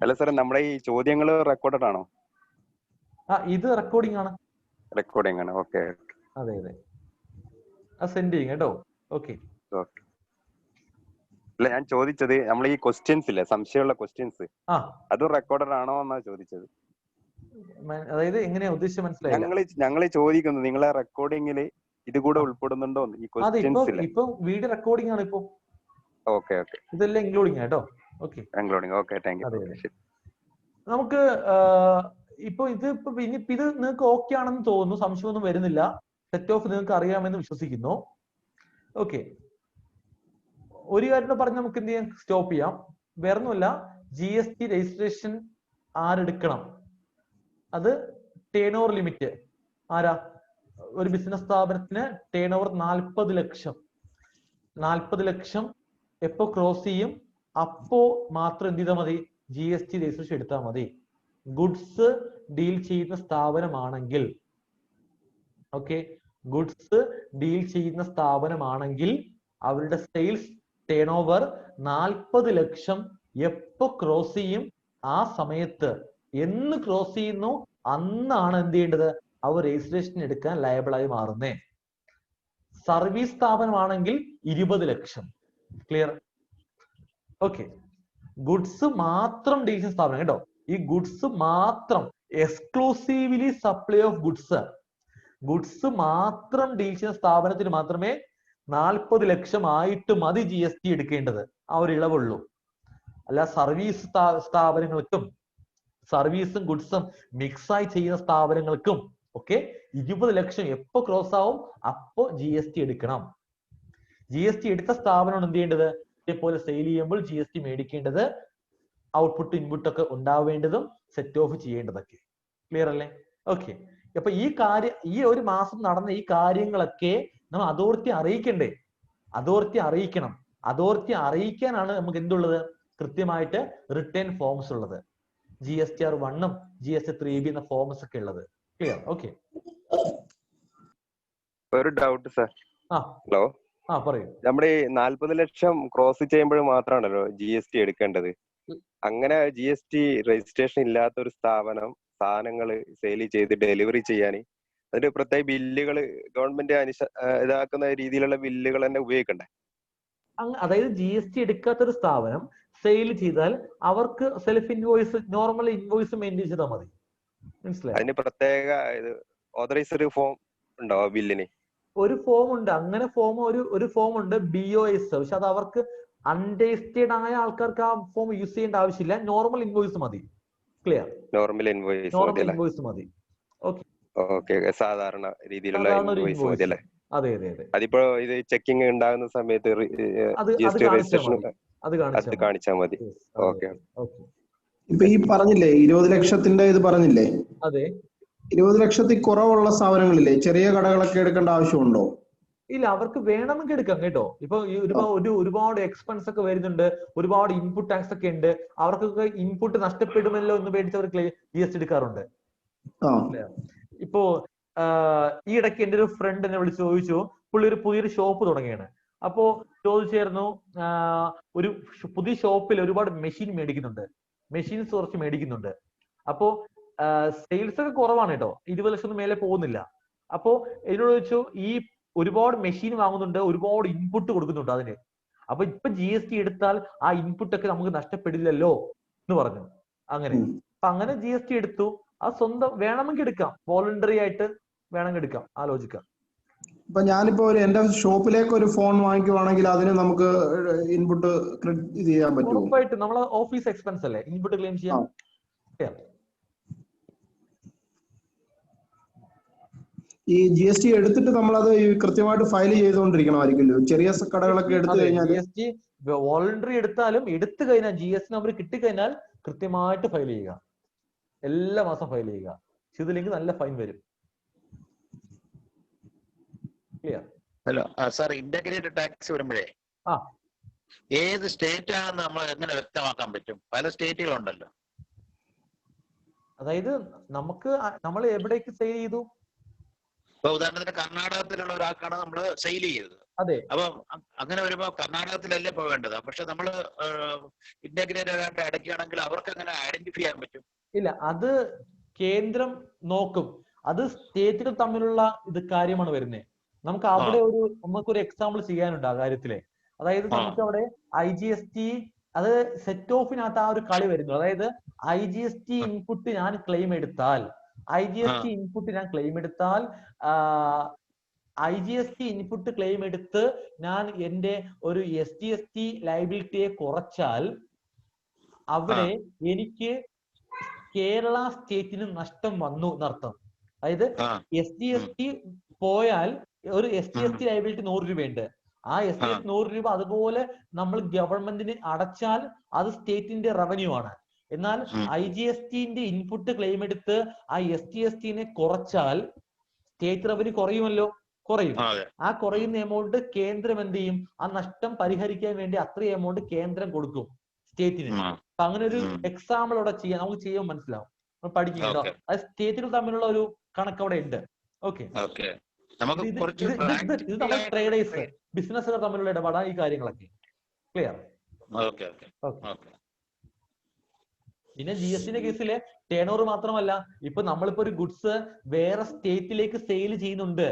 അല്ല സാറേ, നമ്മുടെ ഈ ചോദ്യങ്ങൾ റെക്കോർഡഡ് ആണോ? ഇത് റെക്കോർഡിംഗ് ആണ്. റെക്കോർഡിംഗ് ആണ്. ഓക്കെ. അതെ അതെ, സെൻഡ് ചെയ്യും കേട്ടോ. ഓക്കെ. അല്ല, ഞാൻ ചോദിച്ചത് നമ്മൾ ഈ ക്വസ്റ്റ്യൻസ് ഇല്ലേ, സംശയമുള്ള ക്വസ്റ്റ്യൻസ്, അതും റെക്കോർഡഡ് ആണോ എന്നാ ചോദിച്ചത്. അതായത് എങ്ങനെയാ ഉദ്ദേശിച്ചത് മനസ്സിലായില്ല. ഞങ്ങൾ ചോദിക്കുന്നു നിങ്ങളെ റെക്കോർഡിംഗിൽ ഇത് കൂടെ ഉൾപ്പെടുന്നുണ്ടോ ഈ ക്വസ്റ്റ്യൻസ്? ഇപ്പൊ വീഡിയോ റെക്കോർഡിംഗ് ആണ് ഇപ്പൊ. ഓക്കെ ഓക്കെ, ഇതെല്ലാം ഇൻക്ലൂഡിംഗ് കേട്ടോ. Okay, including. Okay, thank you. നമുക്ക് ഇപ്പൊ ഇത് നിങ്ങൾക്ക് ഓക്കെ ആണെന്ന് തോന്നുന്നു, സംശയമൊന്നും വരുന്നില്ല. സെറ്റ് ഓഫ് നിങ്ങൾക്ക് അറിയാമെന്ന് വിശ്വസിക്കുന്നു. ഓക്കെ, ഒരു കാര്യം പറഞ്ഞ് നമുക്ക് എന്ത് ചെയ്യാം, സ്റ്റോപ്പ് ചെയ്യാം. വേറൊന്നുമല്ല, GST രജിസ്ട്രേഷൻ ആരെടുക്കണം? അത് ടേൺ ഓവർ ലിമിറ്റ് ആരാ? ഒരു ബിസിനസ് സ്ഥാപനത്തിന് ടേൺ ഓവർ 40 ലക്ഷം. 40 ലക്ഷം എപ്പോ ക്രോസ് ചെയ്യും അപ്പോ മാത്രം എന്ത് ചെയ്താൽ മതി? GST രജിസ്ട്രേഷൻ എടുത്താൽ മതി. ഗുഡ്സ് ഡീൽ ചെയ്യുന്ന സ്ഥാപനമാണെങ്കിൽ, ഓക്കെ, ഗുഡ്സ് ഡീൽ ചെയ്യുന്ന സ്ഥാപനമാണെങ്കിൽ അവരുടെ സെയിൽസ് ടേൺ ഓവർ 40 ലക്ഷം എപ്പോ ക്രോസ് ചെയ്യും ആ സമയത്ത്, എന്ന് ക്രോസ് ചെയ്യുന്നു അന്നാണ് എന്ത് ചെയ്യേണ്ടത്? അവർ രജിസ്ട്രേഷൻ എടുക്കാൻ ലയബിളായി മാറുന്നേ. സർവീസ് സ്ഥാപനമാണെങ്കിൽ 20 ലക്ഷം. ക്ലിയർ? ഓക്കെ. ഗുഡ്സ് മാത്രം ഡീൽ ചെയ്യുന്ന സ്ഥാപനം കേട്ടോ. ഈ ഗുഡ്സ് മാത്രം, exclusively supply of goods, goods മാത്രം ഡീൽ ചെയ്യുന്ന സ്ഥാപനത്തിന് മാത്രമേ 40 ലക്ഷം ആയിട്ട് മതി GST എടുക്കേണ്ടത്. ആ ഒരു ഇളവുള്ളൂ. അല്ല സർവീസ് സ്ഥാപനങ്ങൾക്കും സർവീസും ഗുഡ്സും മിക്സായി ചെയ്യുന്ന സ്ഥാപനങ്ങൾക്കും ഒക്കെ 20 ലക്ഷം എപ്പോ ക്രോസ് ആവും അപ്പോ GST എടുക്കണം. GST എടുത്ത സ്ഥാപനമാണ് എന്ത് ചെയ്യേണ്ടത്? ഇതേപോലെ സെയിൽ ചെയ്യുമ്പോൾ GST മേടിക്കേണ്ടത്, ഔട്ട്പുട്ട് ഇൻപുട്ട് ഒക്കെ ഉണ്ടാവേണ്ടതും സെറ്റ് ഓഫ് ചെയ്യേണ്ടതൊക്കെ. ക്ലിയർ അല്ലേ? ഓക്കെ. അപ്പൊ ഈ ഒരു മാസം നടന്ന ഈ കാര്യങ്ങളൊക്കെ നമ്മൾ അതോറിറ്റി അറിയിക്കണ്ടേ? അതോറിറ്റി അറിയിക്കണം. അതോറിറ്റി അറിയിക്കാനാണ് നമുക്ക് എന്തുള്ളത്? കൃത്യമായിട്ട് റിട്ടേൺ ഫോംസ് ഉള്ളത്. GSTR 1 GST 3B എന്ന ഫോംസ് ഒക്കെ ഉള്ളത്. ക്ലിയർ? ഓക്കെ. ഒരു ഡൗട്ട് സർ. ഹലോ, പറയൂ. നമ്മുടെ 40 ലക്ഷം ക്രോസ് ചെയ്യുമ്പോൾ മാത്രമാണല്ലോ GST എടുക്കേണ്ടത്. അങ്ങനെ GST രജിസ്ട്രേഷൻ ഇല്ലാത്ത ഒരു സ്ഥാപനം സാധനങ്ങൾ സെയിൽ ചെയ്ത് ഡെലിവറി ചെയ്യാൻ അതിന്റെ പ്രത്യേക ബില്ലുകൾ ഗവൺമെന്റ് ഇതാക്കുന്ന രീതിയിലുള്ള ബില്ലുകൾ തന്നെ ഉപയോഗിക്കണ്ടേ? അതായത് GST എടുക്കാത്തൊരു സ്ഥാപനം സെയിൽ ചെയ്താൽ അവർക്ക് self invoice, normal invoice maintain ചെയ്താൽ മതി. മനസ്സിലായി? അതിന് പ്രത്യേക ഓതറൈസ്ഡ് ഫോം ഉണ്ടോ ബില്ലിന്? ഒരു ഫോം ഉണ്ട്, അങ്ങനെ ഫോം ഒരു ഫോം ഉണ്ട്, BOS. പക്ഷെ അത് അവർക്ക് അൺരജിസ്റ്റേർഡ് ആയ ആൾക്കാർക്ക് ആ ഫോം യൂസ് ചെയ്യേണ്ട ആവശ്യമില്ല. നോർമൽ ഇൻവോയ്സ് മതി. ക്ലിയർ? നോർമൽ ഇൻവോയ്സ് മതി. ഓക്കെ, സാധാരണ രീതിയിലുള്ള ഇൻവോയ്സ് മതി അല്ലേ? അതെ അതെ അതെ. അതിപ്പോ ഇത് ചെക്കിംഗ് ഉണ്ടാകുന്ന സമയത്ത് GST രജിസ്ട്രേഷൻ അത് കാണിച്ചാൽ മതി. ഓക്കെ. ഇപ്പൊ ഈ പറഞ്ഞില്ലേ 20 ലക്ഷത്തിന്റെ ഇത് പറഞ്ഞില്ലേ? അതെ. 20 ലക്ഷത്തിൽ കുറവുള്ള സ്ഥാപനങ്ങളില്ലേ, ചെറിയ കടകളൊക്കെ എടുക്കേണ്ട ആവശ്യമുണ്ടോ? ഇല്ല, അവർക്ക് വേണമെങ്കിൽ എടുക്കാം കേട്ടോ. ഇപ്പൊ ഒരുപാട് എക്സ്പെൻസ് ഒക്കെ വരുന്നുണ്ട്, ഒരുപാട് ഇൻപുട്ട് ടാക്സ് ഒക്കെ ഉണ്ട്. അവർക്കൊക്കെ ഇൻപുട്ട് നഷ്ടപ്പെടുമല്ലോ എന്ന് പേടിച്ച് അവർ GST എടുക്കാറുണ്ട്. ഇപ്പോ ഈ ഇടയ്ക്ക് എന്റെ ഒരു ഫ്രണ്ട് എന്നെ വിളിച്ച് ചോദിച്ചു, പുള്ളി ഒരു പുതിയൊരു ഷോപ്പ് തുടങ്ങിയാണ്. അപ്പോ ചോദിച്ചായിരുന്നു, ഒരു പുതിയ ഷോപ്പിൽ ഒരുപാട് മെഷീൻ മേടിക്കുന്നുണ്ട്, മെഷീൻസ് കുറച്ച് മേടിക്കുന്നുണ്ട്. അപ്പോ സെയിൽസ് ഒക്കെ കുറവാണ് കേട്ടോ, 20 ലക്ഷത്തിന് മേലെ പോകുന്നില്ല. അപ്പോ എന്നോട് ചോദിച്ചു, ഈ ഒരുപാട് മെഷീൻ വാങ്ങുന്നുണ്ട്, ഒരുപാട് ഇൻപുട്ട് കൊടുക്കുന്നുണ്ട് അതിന്. അപ്പൊ ഇപ്പൊ GST എടുത്താൽ ആ ഇൻപുട്ട് ഒക്കെ നമുക്ക് നഷ്ടപ്പെടില്ലല്ലോ എന്ന് പറഞ്ഞു. അങ്ങനെ GST എടുത്തു. അത് സ്വന്തം വേണമെങ്കിൽ എടുക്കാം, വോളണ്ടറി ആയിട്ട് വേണമെങ്കിൽ എടുക്കാം, ആലോചിക്കാം. ഇപ്പൊ ഞാനിപ്പോ എന്റെ ഷോപ്പിലേക്ക് ഒരു ഫോൺ വാങ്ങിക്കുവാണെങ്കിൽ അതിന് നമുക്ക് ഇൻപുട്ട് ഇത് ചെയ്യാൻ പറ്റുമോ? ഉറപ്പായിട്ടും. നമ്മളെ ഓഫീസ് എക്സ്പെൻസ് അല്ലേ, ഇൻപുട്ട് ക്ലെയിം ചെയ്യാം. ഈ GST എടുത്തിട്ട് നമ്മളത് കൃത്യമായിട്ട് ഫയൽ ചെയ്തുകൊണ്ടിരിക്കണമായിരിക്കുമല്ലോ. ചെറിയ കടകളൊക്കെ എടുത്തു കഴിഞ്ഞാൽ GST വോളണ്ടറി എടുത്തു കഴിഞ്ഞാൽ GST നമ്പർ കിട്ടിക്കഴിഞ്ഞാൽ കൃത്യമായിട്ട് ഫയൽ ചെയ്യുക, എല്ലാ മാസം ഫയൽ ചെയ്യുക. ചെയ്തില്ലെങ്കിൽ നല്ല ഫൈൻ വരും. ഹലോ സാർ, ഇന്റഗ്രേറ്റഡ് ടാക്സ് വരുമ്പോഴേ ഏത് സ്റ്റേറ്റ് ആണെന്ന് നമ്മൾ എങ്ങനെ വ്യക്തമാക്കാൻ പറ്റും? പല സ്റ്റേറ്റുകളുണ്ടല്ലോ. അതായത് നമ്മൾ എവിടേക്ക് സെയിൽ ചെയ്തു? ഇപ്പൊ ഉദാഹരണത്തിന് കർണാടകത്തിലുള്ള ഒരാൾക്കാണ് നമ്മൾ സെയിൽ ചെയ്തത്, അതെ. അപ്പൊ അങ്ങനെ വരുമ്പോ കർണാടകത്തിലല്ലേ പോവേണ്ടത്. പക്ഷെ നമ്മള് ഇന്റഗ്രേറ്റഡ് ആയിട്ട് അടയ്ക്കുകയാണെങ്കിൽ അവർക്ക് അങ്ങനെ ഐഡന്റിഫൈ ചെയ്യാൻ പറ്റും. ഇല്ല, അത് കേന്ദ്രം നോക്കും. അത് സ്റ്റേറ്റുകൾ തമ്മിലുള്ള ഇത് കാര്യമാണ് വരുന്നത്. നമുക്ക് അവിടെ നമുക്കൊരു എക്സാമ്പിൾ ചെയ്യാനുണ്ട് ആ കാര്യത്തില്. അതായത് നമുക്ക് അവിടെ IGST അത് സെറ്റ് ഓഫിനകത്ത് ആ ഒരു കളി വരുന്നു. അതായത് IGST ഇൻപുട്ട് ഞാൻ ക്ലെയിം എടുത്താൽ IGST ഇൻപുട്ട് ക്ലെയിം എടുത്ത് ഞാൻ എന്റെ ഒരു SGST ലയബിലിറ്റിയെ കുറച്ചാൽ അവിടെ എനിക്ക് കേരള സ്റ്റേറ്റിന് നഷ്ടം വന്നു എന്നർത്ഥം. അതായത് SGST പോയാൽ ഒരു SGST ലയബിലിറ്റി 100 രൂപയുണ്ട്. ആ SGST 100 രൂപ അതുപോലെ നമ്മൾ ഗവൺമെന്റിന് അടച്ചാൽ അത് സ്റ്റേറ്റിന്റെ റവന്യൂ ആണ്. എന്നാൽ IGSTന്റെ ഇൻപുട്ട് ക്ലെയിം എടുത്ത് ആ SGSTനെ കുറച്ചാൽ സ്റ്റേറ്റ് റവന്യൂ കുറയുമല്ലോ, കുറയും. ആ കുറയുന്ന എമൗണ്ട് കേന്ദ്രം എന്ത് ചെയ്യും? ആ നഷ്ടം പരിഹരിക്കാൻ വേണ്ടി അത്രയും എമൗണ്ട് കേന്ദ്രം കൊടുക്കും സ്റ്റേറ്റിന്. അപ്പൊ അങ്ങനെ ഒരു എക്സാമ്പിൾ അവിടെ ചെയ്യാം, നമുക്ക് ചെയ്യാൻ മനസ്സിലാവും, പഠിക്കുന്നുണ്ടോ? അത് സ്റ്റേറ്റുകൾ തമ്മിലുള്ള ഒരു കണക്ക് അവിടെ ഉണ്ട്. ഓക്കെ, ഇത് നമ്മൾ ട്രേഡേഴ്സ് ബിസിനസ്സുകാർ തമ്മിലുള്ള ഇടപാടാണ് ഈ കാര്യങ്ങളൊക്കെ. ക്ലിയർ? പിന്നെ GSTന്റെ കേസില് ടേൺ ഓവർ മാത്രമല്ല, ഇപ്പൊ നമ്മളിപ്പോ ഒരു ഗുഡ്സ് വേറെ സ്റ്റേറ്റിലേക്ക് സെയിൽ ചെയ്യുന്നുണ്ട്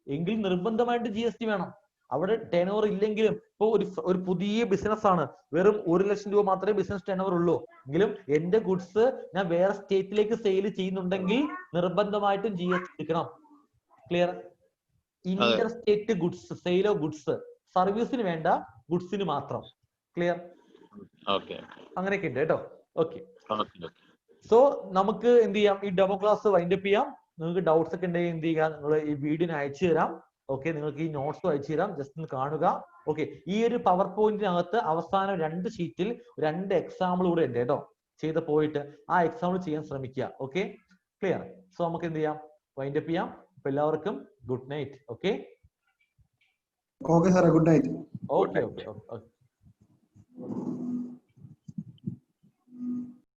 എങ്കിൽ നിർബന്ധമായിട്ട് GST വേണം. അവിടെ ടേൺ ഓവർ ഇല്ലെങ്കിലും ഇപ്പൊ ഒരു പുതിയ ബിസിനസ് ആണ്, വെറും 1 ലക്ഷം രൂപ മാത്രമേ ബിസിനസ് ടേൺ ഓവർ ഉള്ളൂ എങ്കിലും എന്റെ ഗുഡ്സ് ഞാൻ വേറെ സ്റ്റേറ്റിലേക്ക് സെയിൽ ചെയ്യുന്നുണ്ടെങ്കിൽ നിർബന്ധമായിട്ടും GST എടുക്കണം. Clear? Inter state goods, sale of goods, സർവീസിന് വേണ്ട, ഗുഡ്സിന് മാത്രം. ക്ലിയർ? അങ്ങനെയൊക്കെ ഉണ്ട് കേട്ടോ. ഓക്കെ, സോ നമുക്ക് എന്ത് ചെയ്യാം, ഈ ഡെമോ ക്ലാസ് വൈൻഡപ്പ് ചെയ്യാം. നിങ്ങൾക്ക് ഡൗട്ട്സ് ഒക്കെ ഉണ്ടെങ്കിൽ എന്ത് ചെയ്യുക, നിങ്ങൾ ഈ വീഡിയോ അയച്ചു തരാം. ഓക്കെ, നിങ്ങൾക്ക് ഈ നോട്ട്സും അയച്ചു തരാം, ജസ്റ്റ് ഒന്ന് കാണുക. ഓക്കെ, ഈ ഒരു പവർ പോയിന്റിനകത്ത് അവസാനം 2 ഷീറ്റിൽ 2 എക്സാമ്പിൾ കൂടെ ഉണ്ട് കേട്ടോ. ചെയ്ത് പോയിട്ട് ആ എക്സാമ്പിൾ ചെയ്യാൻ ശ്രമിക്കുക. Okay, clear? സോ നമുക്ക് എന്ത് ചെയ്യാം, വൈൻഡപ്പ് ചെയ്യാം. അപ്പൊ എല്ലാവർക്കും ഗുഡ് നൈറ്റ്. ഓക്കെ, ഓക്കെ സാറേ, ഗുഡ് നൈറ്റ്. ഓക്കെ.